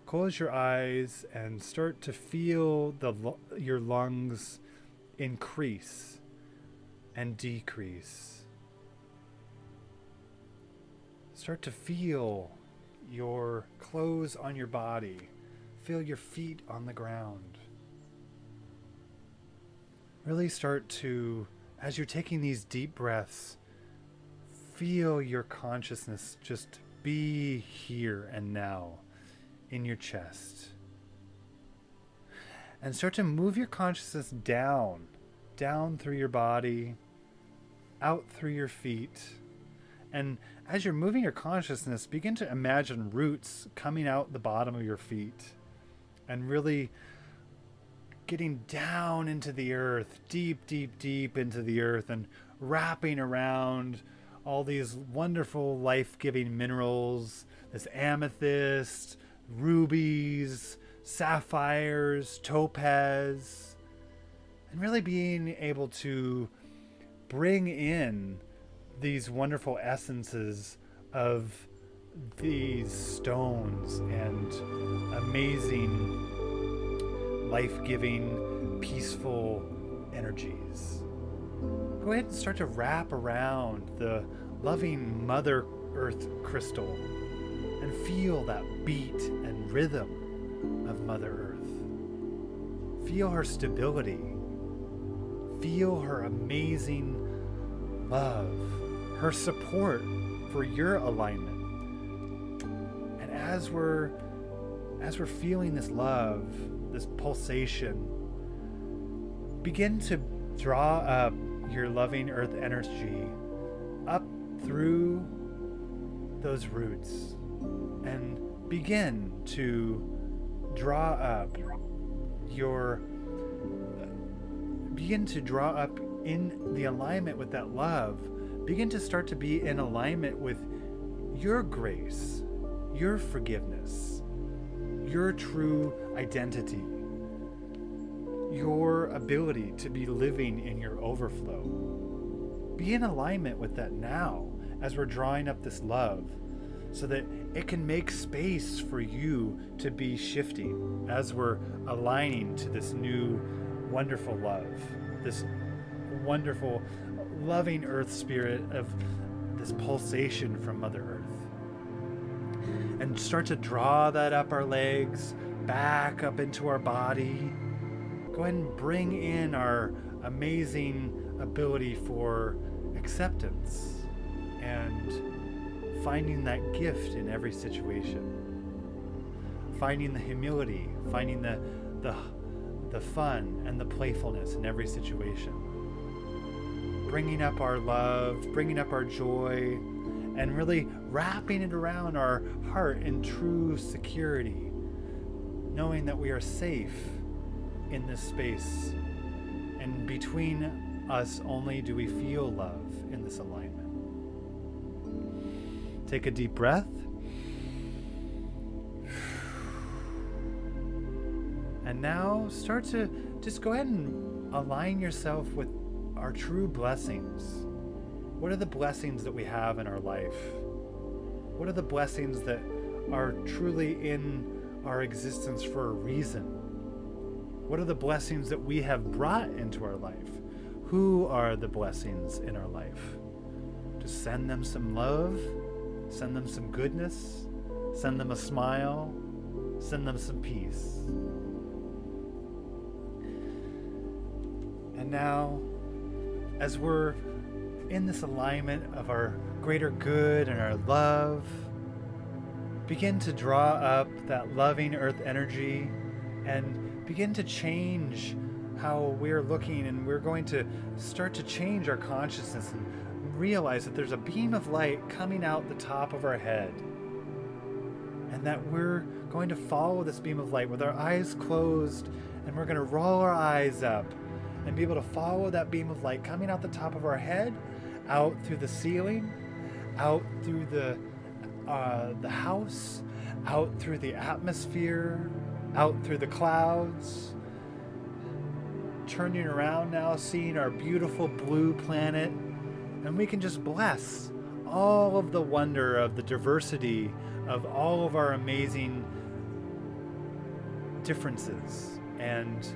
Close your eyes and start to feel your lungs increase and decrease. Start to feel your clothes on your body. Feel your feet on the ground. Really start to, as you're taking these deep breaths, feel your consciousness just be here and now in your chest. And start to move your consciousness down through your body, out through your feet. And as you're moving your consciousness, begin to imagine roots coming out the bottom of your feet and really getting down into the earth, deep, deep, deep into the earth, and wrapping around all these wonderful life-giving minerals, this amethyst, rubies, sapphires, topaz, and really being able to bring in these wonderful essences of these stones and amazing, life-giving, peaceful energies. Go ahead and start to wrap around the loving Mother Earth crystal and feel that beat and rhythm of Mother Earth. Feel her stability. Feel her amazing love, her support for your alignment. And as we're feeling this love, this pulsation, begin to draw up your loving earth energy up through those roots and begin to draw up in the alignment with that love. Begin to start to be in alignment with your grace, your forgiveness, your true identity, your ability to be living in your overflow. Be in alignment with that now as we're drawing up this love, so that it can make space for you to be shifting as we're aligning to this new wonderful love, this wonderful loving earth spirit of this pulsation from Mother Earth. And start to draw that up our legs, back up into our body. Go ahead and bring in our amazing ability for acceptance and finding that gift in every situation. Finding the humility, finding the fun and the playfulness in every situation. Bringing up our love, bringing up our joy, and really wrapping it around our heart in true security, knowing that we are safe in this space, and between us only do we feel love in this alignment. Take a deep breath. And now start to just go ahead and align yourself with our true blessings. What are the blessings that we have in our life? What are the blessings that are truly in our existence for a reason? What are the blessings that we have brought into our life? Who are the blessings in our life? Just send them some love, send them some goodness, send them a smile, send them some peace. And now, as we're in this alignment of our greater good and our love, begin to draw up that loving earth energy and begin to change how we're looking, and we're going to start to change our consciousness and realize that there's a beam of light coming out the top of our head, and that we're going to follow this beam of light with our eyes closed, and we're going to roll our eyes up and be able to follow that beam of light coming out the top of our head, out through the ceiling, out through the house, out through the atmosphere, out through the clouds, turning around now, seeing our beautiful blue planet, and we can just bless all of the wonder of the diversity of all of our amazing differences and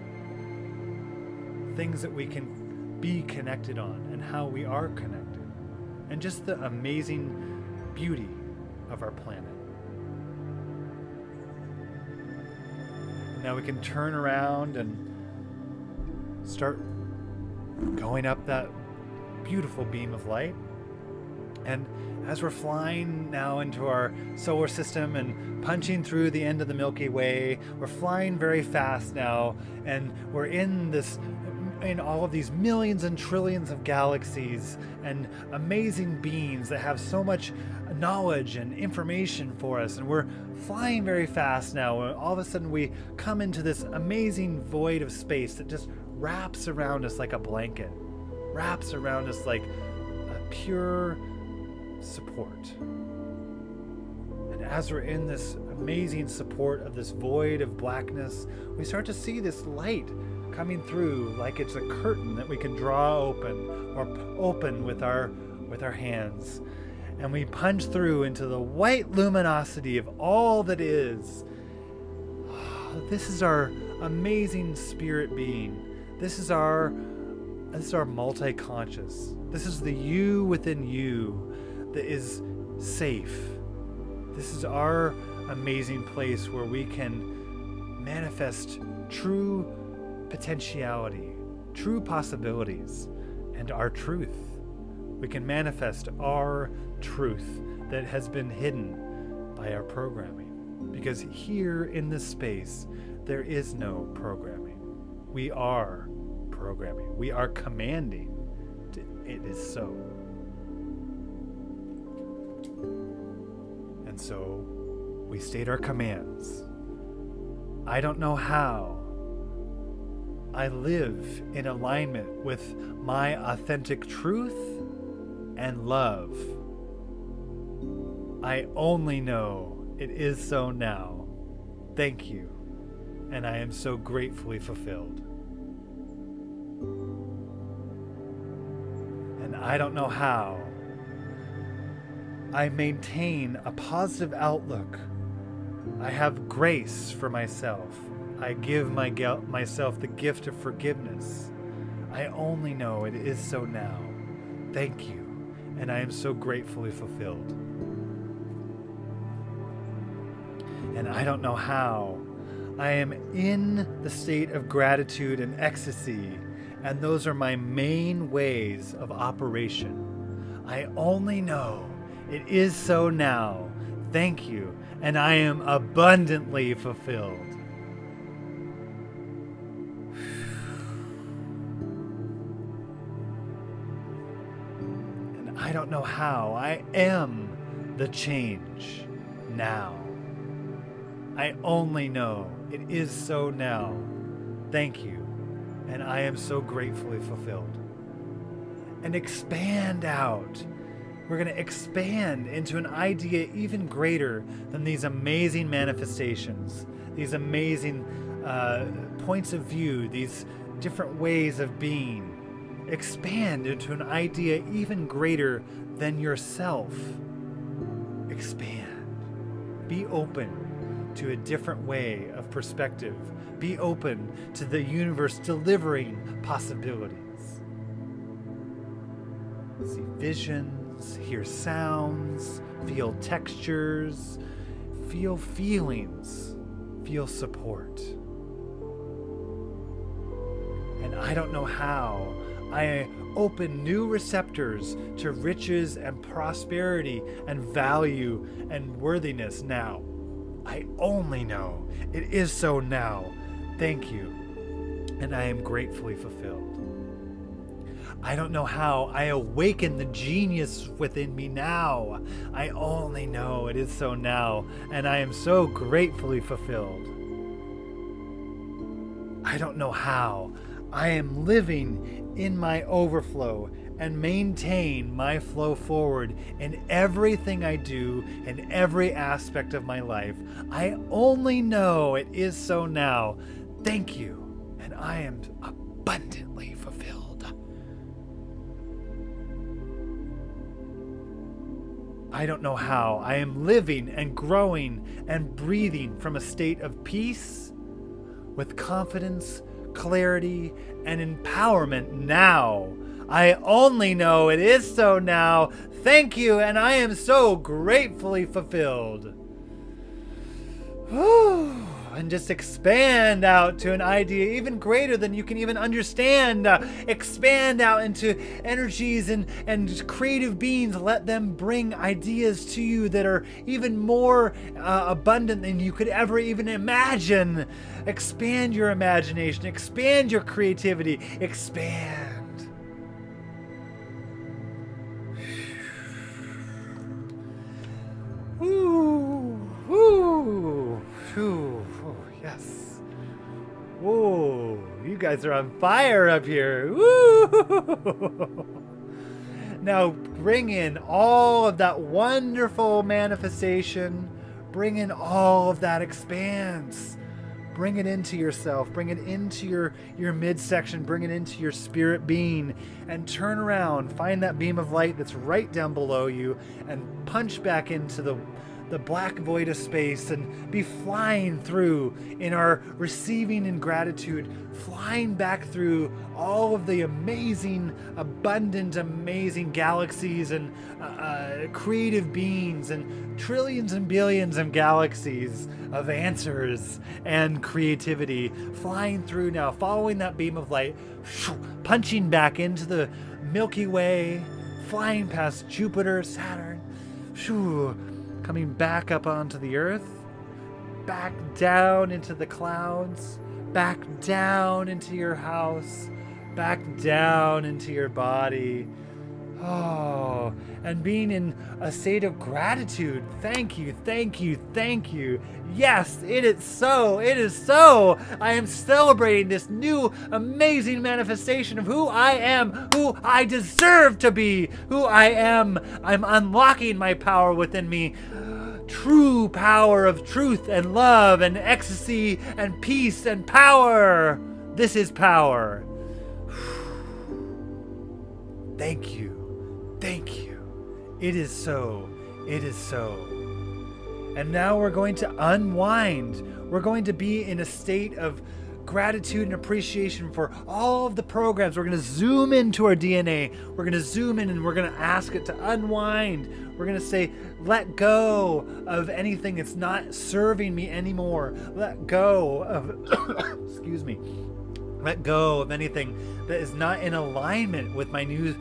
things that we can be connected on, and how we are connected, and just the amazing beauty of our planet. Now we can turn around and start going up that beautiful beam of light. And as we're flying now into our solar system and punching through the end of the Milky Way, we're flying very fast now, and we're in all of these millions and trillions of galaxies and amazing beings that have so much knowledge and information for us, and we're flying very fast now, and all of a sudden we come into this amazing void of space that just wraps around us like a blanket, wraps around us like a pure support. And as we're in this amazing support of this void of blackness, we start to see this light coming through like it's a curtain that we can draw open, or open with our hands, and we punch through into the white luminosity of all that is. This is our amazing spirit being. This is our multi-conscious. This is the you within you that is safe. This is our amazing place where we can manifest true potentiality, true possibilities, and our truth. We can manifest our truth that has been hidden by our programming. Because here in this space, there is no programming. We are programming. We are commanding. It is so. And so we state our commands. I don't know how. I live in alignment with my authentic truth and love. I only know it is so now. Thank you. And I am so gratefully fulfilled. And I don't know how. I maintain a positive outlook. I have grace for myself. I give myself the gift of forgiveness. I only know it is so now. Thank you. And I am so gratefully fulfilled. And I don't know how. I am in the state of gratitude and ecstasy, and those are my main ways of operation. I only know it is so now. Thank you. And I am abundantly fulfilled. And I don't know how. I am the change now. I only know it is so now. Thank you. And I am so gratefully fulfilled. And expand out. We're going to expand into an idea even greater than these amazing manifestations, these amazing points of view, these different ways of being. Expand into an idea even greater than yourself. Expand. Be open to a different way of perspective. Be open to the universe delivering possibilities. See visions, hear sounds, feel textures, feel feelings, feel support. And I don't know how. I open new receptors to riches and prosperity and value and worthiness now. I only know it is so now. Thank you. And I am gratefully fulfilled. I don't know how. I awaken the genius within me now. I only know it is so now. And I am so gratefully fulfilled. I don't know how. I am living in my overflow and maintain my flow forward in everything I do, in every aspect of my life. I only know it is so now. Thank you, and I am abundantly fulfilled. I don't know how. I am living and growing and breathing from a state of peace with confidence, clarity, and empowerment now. I only know it is so now. Thank you, and I am so gratefully fulfilled. Whew. And just expand out to an idea even greater than you can even understand. Expand out into energies and creative beings. Let them bring ideas to you that are even more abundant than you could ever even imagine. Expand your imagination. Expand your creativity. Expand. Ooh, ooh, ooh, yes. Whoa, you guys are on fire up here. Woo! Now bring in all of that wonderful manifestation. Bring in all of that expanse. Bring it into yourself. Bring it into your midsection. Bring it into your spirit being. And turn around. Find that beam of light that's right down below you. And punch back into the black void of space. And be flying through in our receiving and gratitude. Flying back through all of the amazing, abundant, amazing galaxies and creative beings and trillions and billions of galaxies of answers and creativity, flying through now, following that beam of light, punching back into the Milky Way, flying past Jupiter, Saturn, coming back up onto the Earth, back down into the clouds, back down into your house, back down into your body. Oh, and being in a state of gratitude. Thank you, thank you, thank you. Yes, it is so. It is so. I am celebrating this new amazing manifestation of who I am, who I deserve to be, who I am. I'm unlocking my power within me. True power of truth and love and ecstasy and peace and power. This is power. Thank you. Thank you. It is so. It is so. And now we're going to unwind. We're going to be in a state of gratitude and appreciation for all of the programs. We're going to zoom into our DNA. We're going to zoom in and we're going to ask it to unwind. We're going to say, let go of anything that's not serving me anymore. Let go of, excuse me, let go of anything that is not in alignment with my new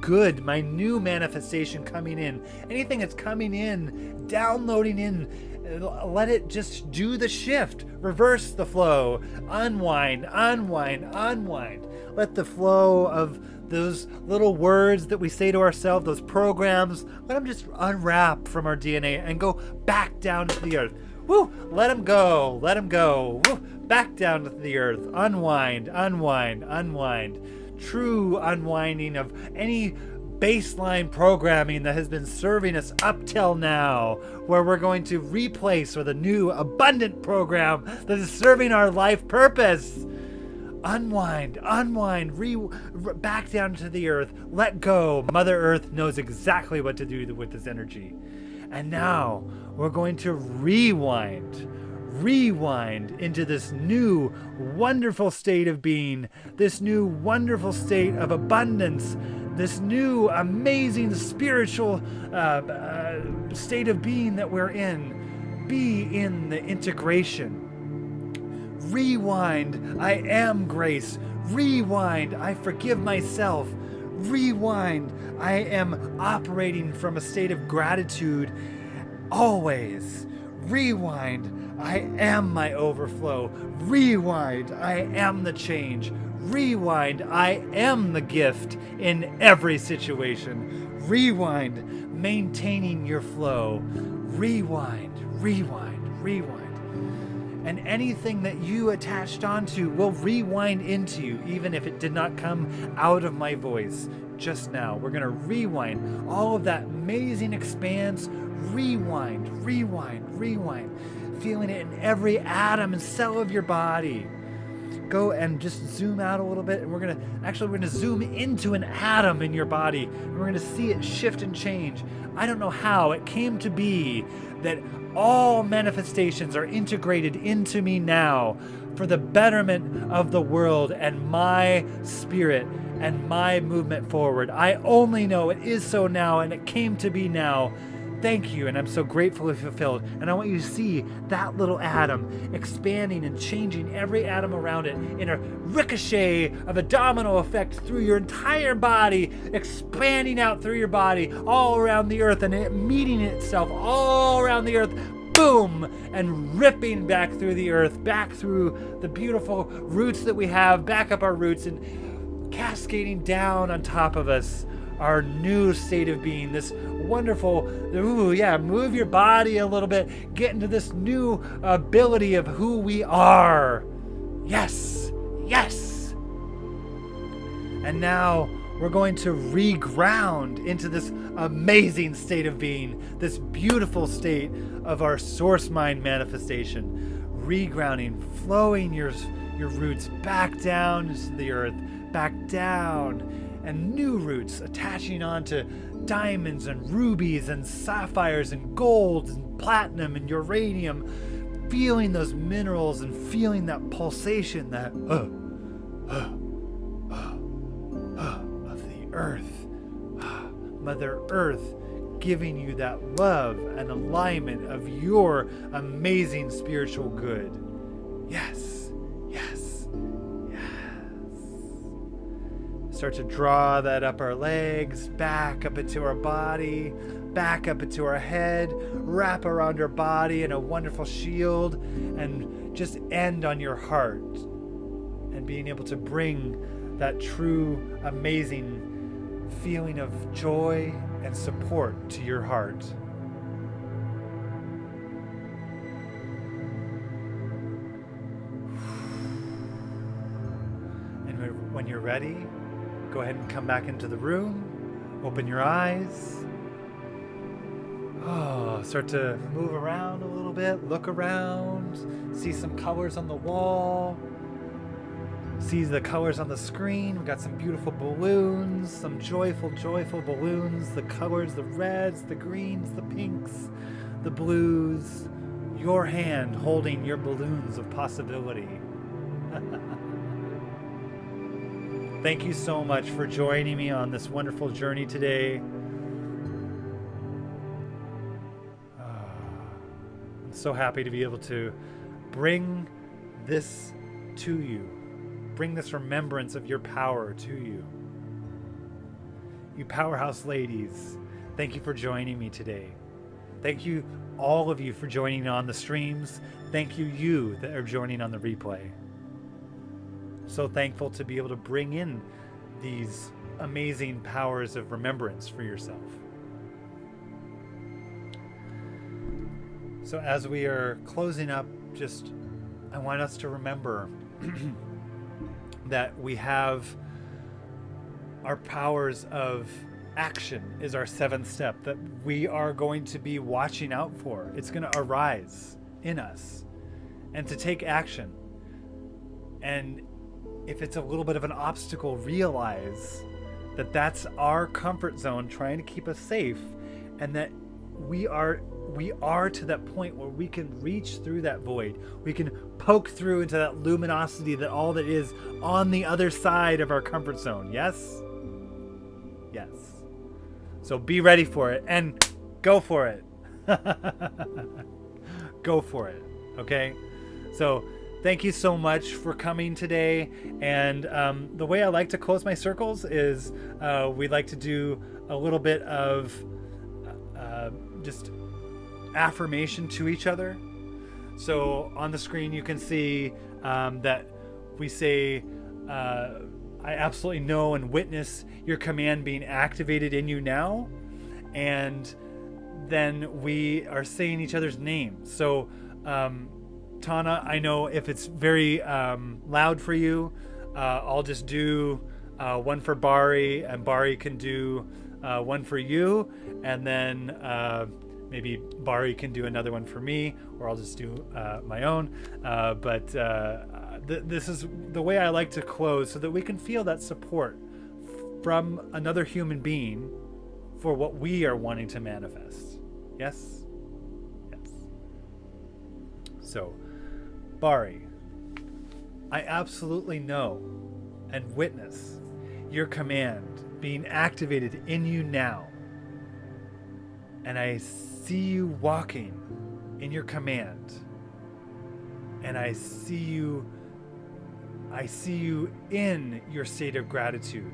good, my new manifestation coming in. Anything that's coming in, downloading in, let it just do the shift. Reverse the flow. Unwind, unwind, unwind. Let the flow of those little words that we say to ourselves, those programs, let them just unwrap from our DNA and go back down to the earth. Woo! Let them go. Let them go. Woo! Back down to the earth. Unwind, unwind, unwind. True unwinding of any baseline programming that has been serving us up till now, where we're going to replace with a new abundant program that is serving our life purpose. Unwind, unwind, back down to the earth. Let go. Mother Earth knows exactly what to do with this energy. And now we're going to rewind into this new wonderful state of being, this new wonderful state of abundance, this new amazing spiritual state of being that we're in. Be in the integration. Rewind, I am grace. Rewind, I forgive myself. Rewind, I am operating from a state of gratitude always. Rewind, I am my overflow. Rewind, I am the change. Rewind, I am the gift in every situation. Rewind, maintaining your flow. Rewind, rewind, rewind. And anything that you attached onto will rewind into you, even if it did not come out of my voice just now. We're going to rewind all of that amazing expanse. Rewind, rewind, rewind. Feeling it in every atom and cell of your body. Go and just zoom out a little bit, and we're gonna zoom into an atom in your body, and we're gonna see it shift and change. I don't know how it came to be that all manifestations are integrated into me now for the betterment of the world and my spirit and my movement forward. I only know it is so now, and it came to be now. Thank you, and I'm so grateful and fulfilled. And I want you to see that little atom expanding and changing every atom around it in a ricochet of a domino effect through your entire body, expanding out through your body, all around the earth, and it meeting itself all around the earth. Boom! And ripping back through the earth, back through the beautiful roots that we have, back up our roots, and cascading down on top of us. Our new state of being, this wonderful, move your body a little bit, get into this new ability of who we are. Yes, yes. And now we're going to reground into this amazing state of being, this beautiful state of our source mind manifestation. Regrounding, flowing your roots back down into the earth, back down, and new roots attaching onto diamonds and rubies and sapphires and golds and platinum and uranium, feeling those minerals and feeling that pulsation, that of the earth, Mother Earth, giving you that love and alignment of your amazing spiritual good. Yes, yes, yes. Start to draw that up our legs, back up into our body, back up into our head, wrap around our body in a wonderful shield, and just end on your heart. And being able to bring that true, amazing feeling of joy and support to your heart. And when you're ready, go ahead and come back into the room, open your eyes. Oh, start to move around a little bit, look around, see some colors on the wall, see the colors on the screen. We got some beautiful balloons, some joyful balloons, the colors, the reds, the greens, the pinks, the blues, your hand holding your balloons of possibility. Thank you so much for joining me on this wonderful journey today. I'm so happy to be able to bring this to you, bring this remembrance of your power to you. You powerhouse ladies, thank you for joining me today. Thank you, all of you, for joining on the streams. Thank you that are joining on the replay. So thankful to be able to bring in these amazing powers of remembrance for yourself. So as we are closing up, I want us to remember that we have our powers of action is our seventh step that we are going to be watching out for. It's going to arise in us, and to take action. And if it's a little bit of an obstacle, realize that that's our comfort zone trying to keep us safe, and that we are to that point where we can reach through that void. We can poke through into that luminosity, that all that is on the other side of our comfort zone. Yes? Yes. So be ready for it and go for it. Go for it. Okay? So thank you so much for coming today. And the way I like to close my circles is we like to do a little bit of just affirmation to each other. So on the screen you can see that we say, I absolutely know and witness your command being activated in you now. And then we are saying each other's names. So Tana, I know if it's very loud for you, I'll just do one for Bari, and Bari can do one for you, and then maybe Bari can do another one for me, or I'll just do my own. But this is the way I like to close, so that we can feel that support from another human being for what we are wanting to manifest. Yes? Yes. So, Bari, I absolutely know and witness your command being activated in you now. And I see you walking in your command. And I see you in your state of gratitude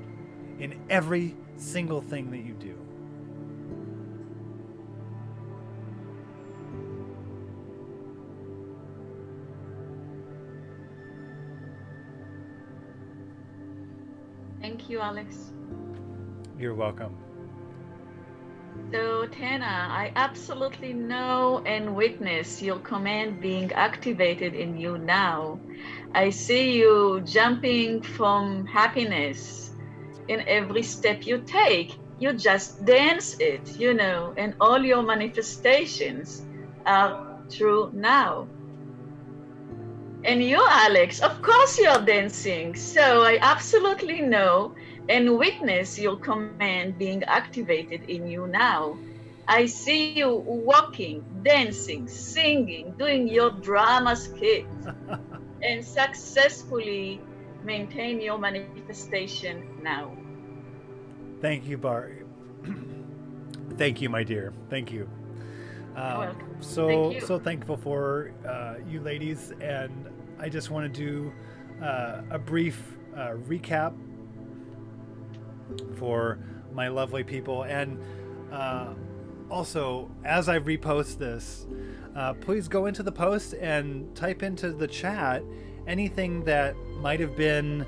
in every single thing that you do. Thank you, Alex. You're welcome. So, Tana, I absolutely know and witness your command being activated in you now. I see you jumping from happiness in every step you take. You just dance it, and all your manifestations are true now. And you, Alex, of course you're dancing. So I absolutely know and witness your command being activated in you now. I see you walking, dancing, singing, doing your drama skit, and successfully maintain your manifestation now. Thank you, Bari. Thank you, my dear. Thank you. So thankful for you ladies, and I just want to do a brief recap for my lovely people. And also, as I repost this, please go into the post and type into the chat anything that might have been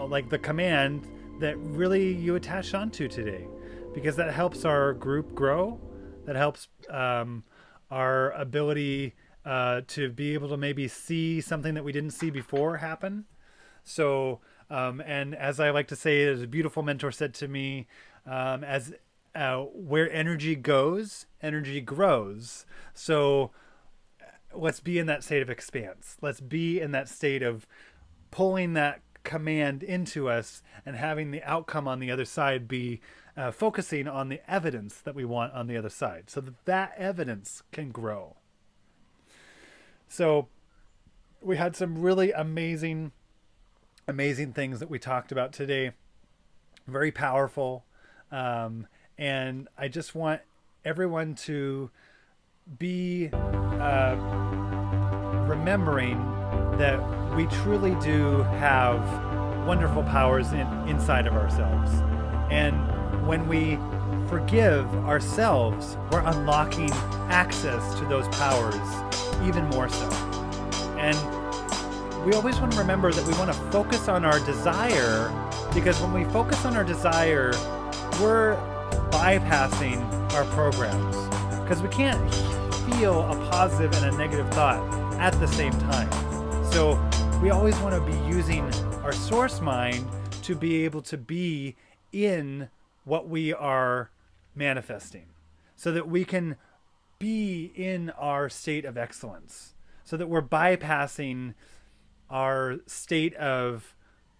like the command that really you attached onto today, because that helps our group grow. That helps our ability to be able to maybe see something that we didn't see before happen. So, and as I like to say, as a beautiful mentor said to me, where energy goes, energy grows. So let's be in that state of expanse. Let's be in that state of pulling that command into us and having the outcome on the other side be focusing on the evidence that we want on the other side, so that that evidence can grow. So we had some really amazing things that we talked about today. Very powerful. And I just want everyone to be remembering that we truly do have wonderful powers inside of ourselves. And when we forgive ourselves, we're unlocking access to those powers even more so. And we always want to remember that we want to focus on our desire, because when we focus on our desire, we're bypassing our programs, because we can't feel a positive and a negative thought at the same time. So we always want to be using our source mind to be able to be in what we are manifesting, so that we can be in our state of excellence, so that we're bypassing our state of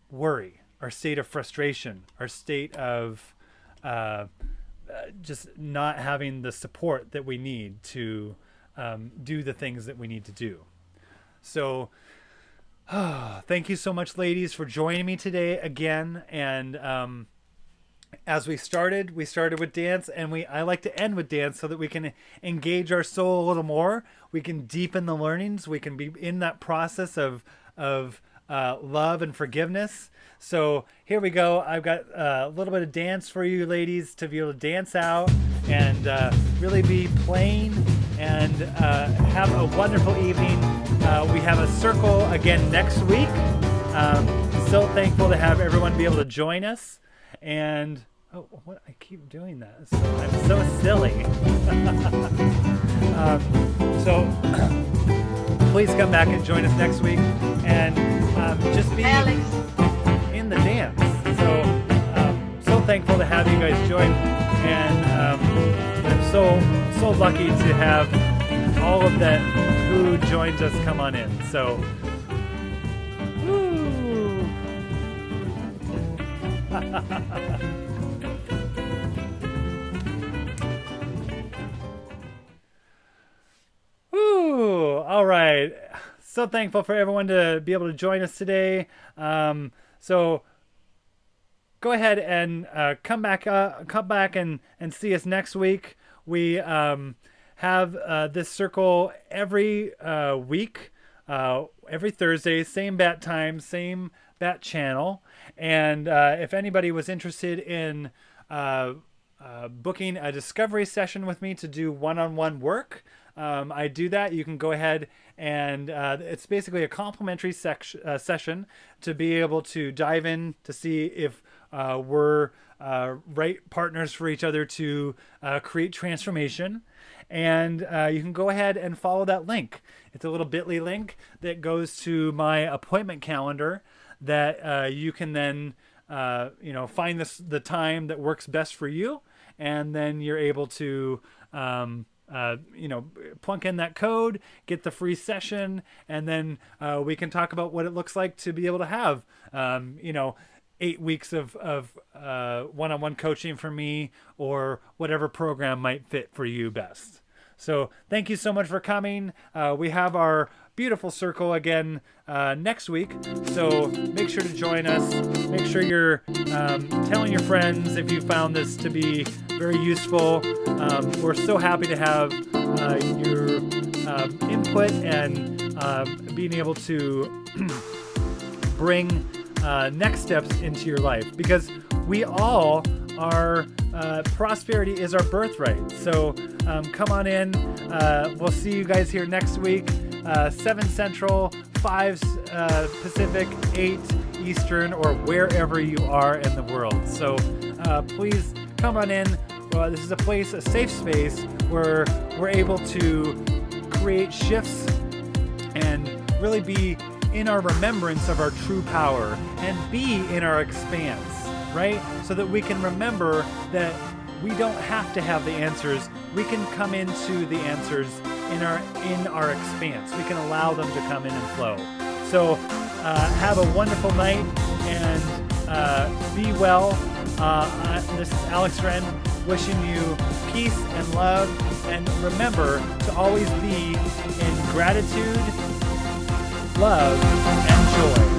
worry, our state of frustration, our state of just not having the support that we need to do the things that we need to do. So thank you so much, ladies, for joining me today again. And as we started with dance, and I like to end with dance so that we can engage our soul a little more. We can deepen the learnings. We can be in that process of love and forgiveness. So here we go. I've got a little bit of dance for you ladies to be able to dance out and really be playing and have a wonderful evening. We have a circle again next week. So thankful to have everyone be able to join us. And what I keep doing that. So I'm so silly. So please come back and join us next week, and just be Alex. in the dance. So thankful to have you guys join, and I'm so lucky to have all of that who joins us come on in. So woo. Woo. All right. So thankful for everyone to be able to join us today. So go ahead and come back and see us next week. We have this circle every week, every Thursday, same bat time, same bat channel. And if anybody was interested in booking a discovery session with me to do one-on-one work, I do that. You can go ahead and it's basically a complimentary session to be able to dive in to see if we're right partners for each other to create transformation. And you can go ahead and follow that link. It's a little bit.ly link that goes to my appointment calendar that you can then find the time that works best for you, and then you're able to plunk in that code, get the free session, and then we can talk about what it looks like to be able to have 8 weeks of one-on-one coaching for me, or whatever program might fit for you best. So thank you so much for coming. We have our beautiful circle again next week, so make sure to join us. Make sure you're telling your friends if you found this to be very useful. We're so happy to have your input and being able to bring next steps into your life, because we all are prosperity is our birthright. So come on in. We'll see you guys here next week. 7 Central, 5 Pacific, 8 Eastern, or wherever you are in the world. So please come on in. This is a place, a safe space, where we're able to create shifts and really be in our remembrance of our true power and be in our expanse, right? So that we can remember that we don't have to have the answers. We can come into the answers in our expanse. We can allow them to come in and flow. So have a wonderful night and be well. This is Alex Wren wishing you peace and love, and remember to always be in gratitude, love, and joy.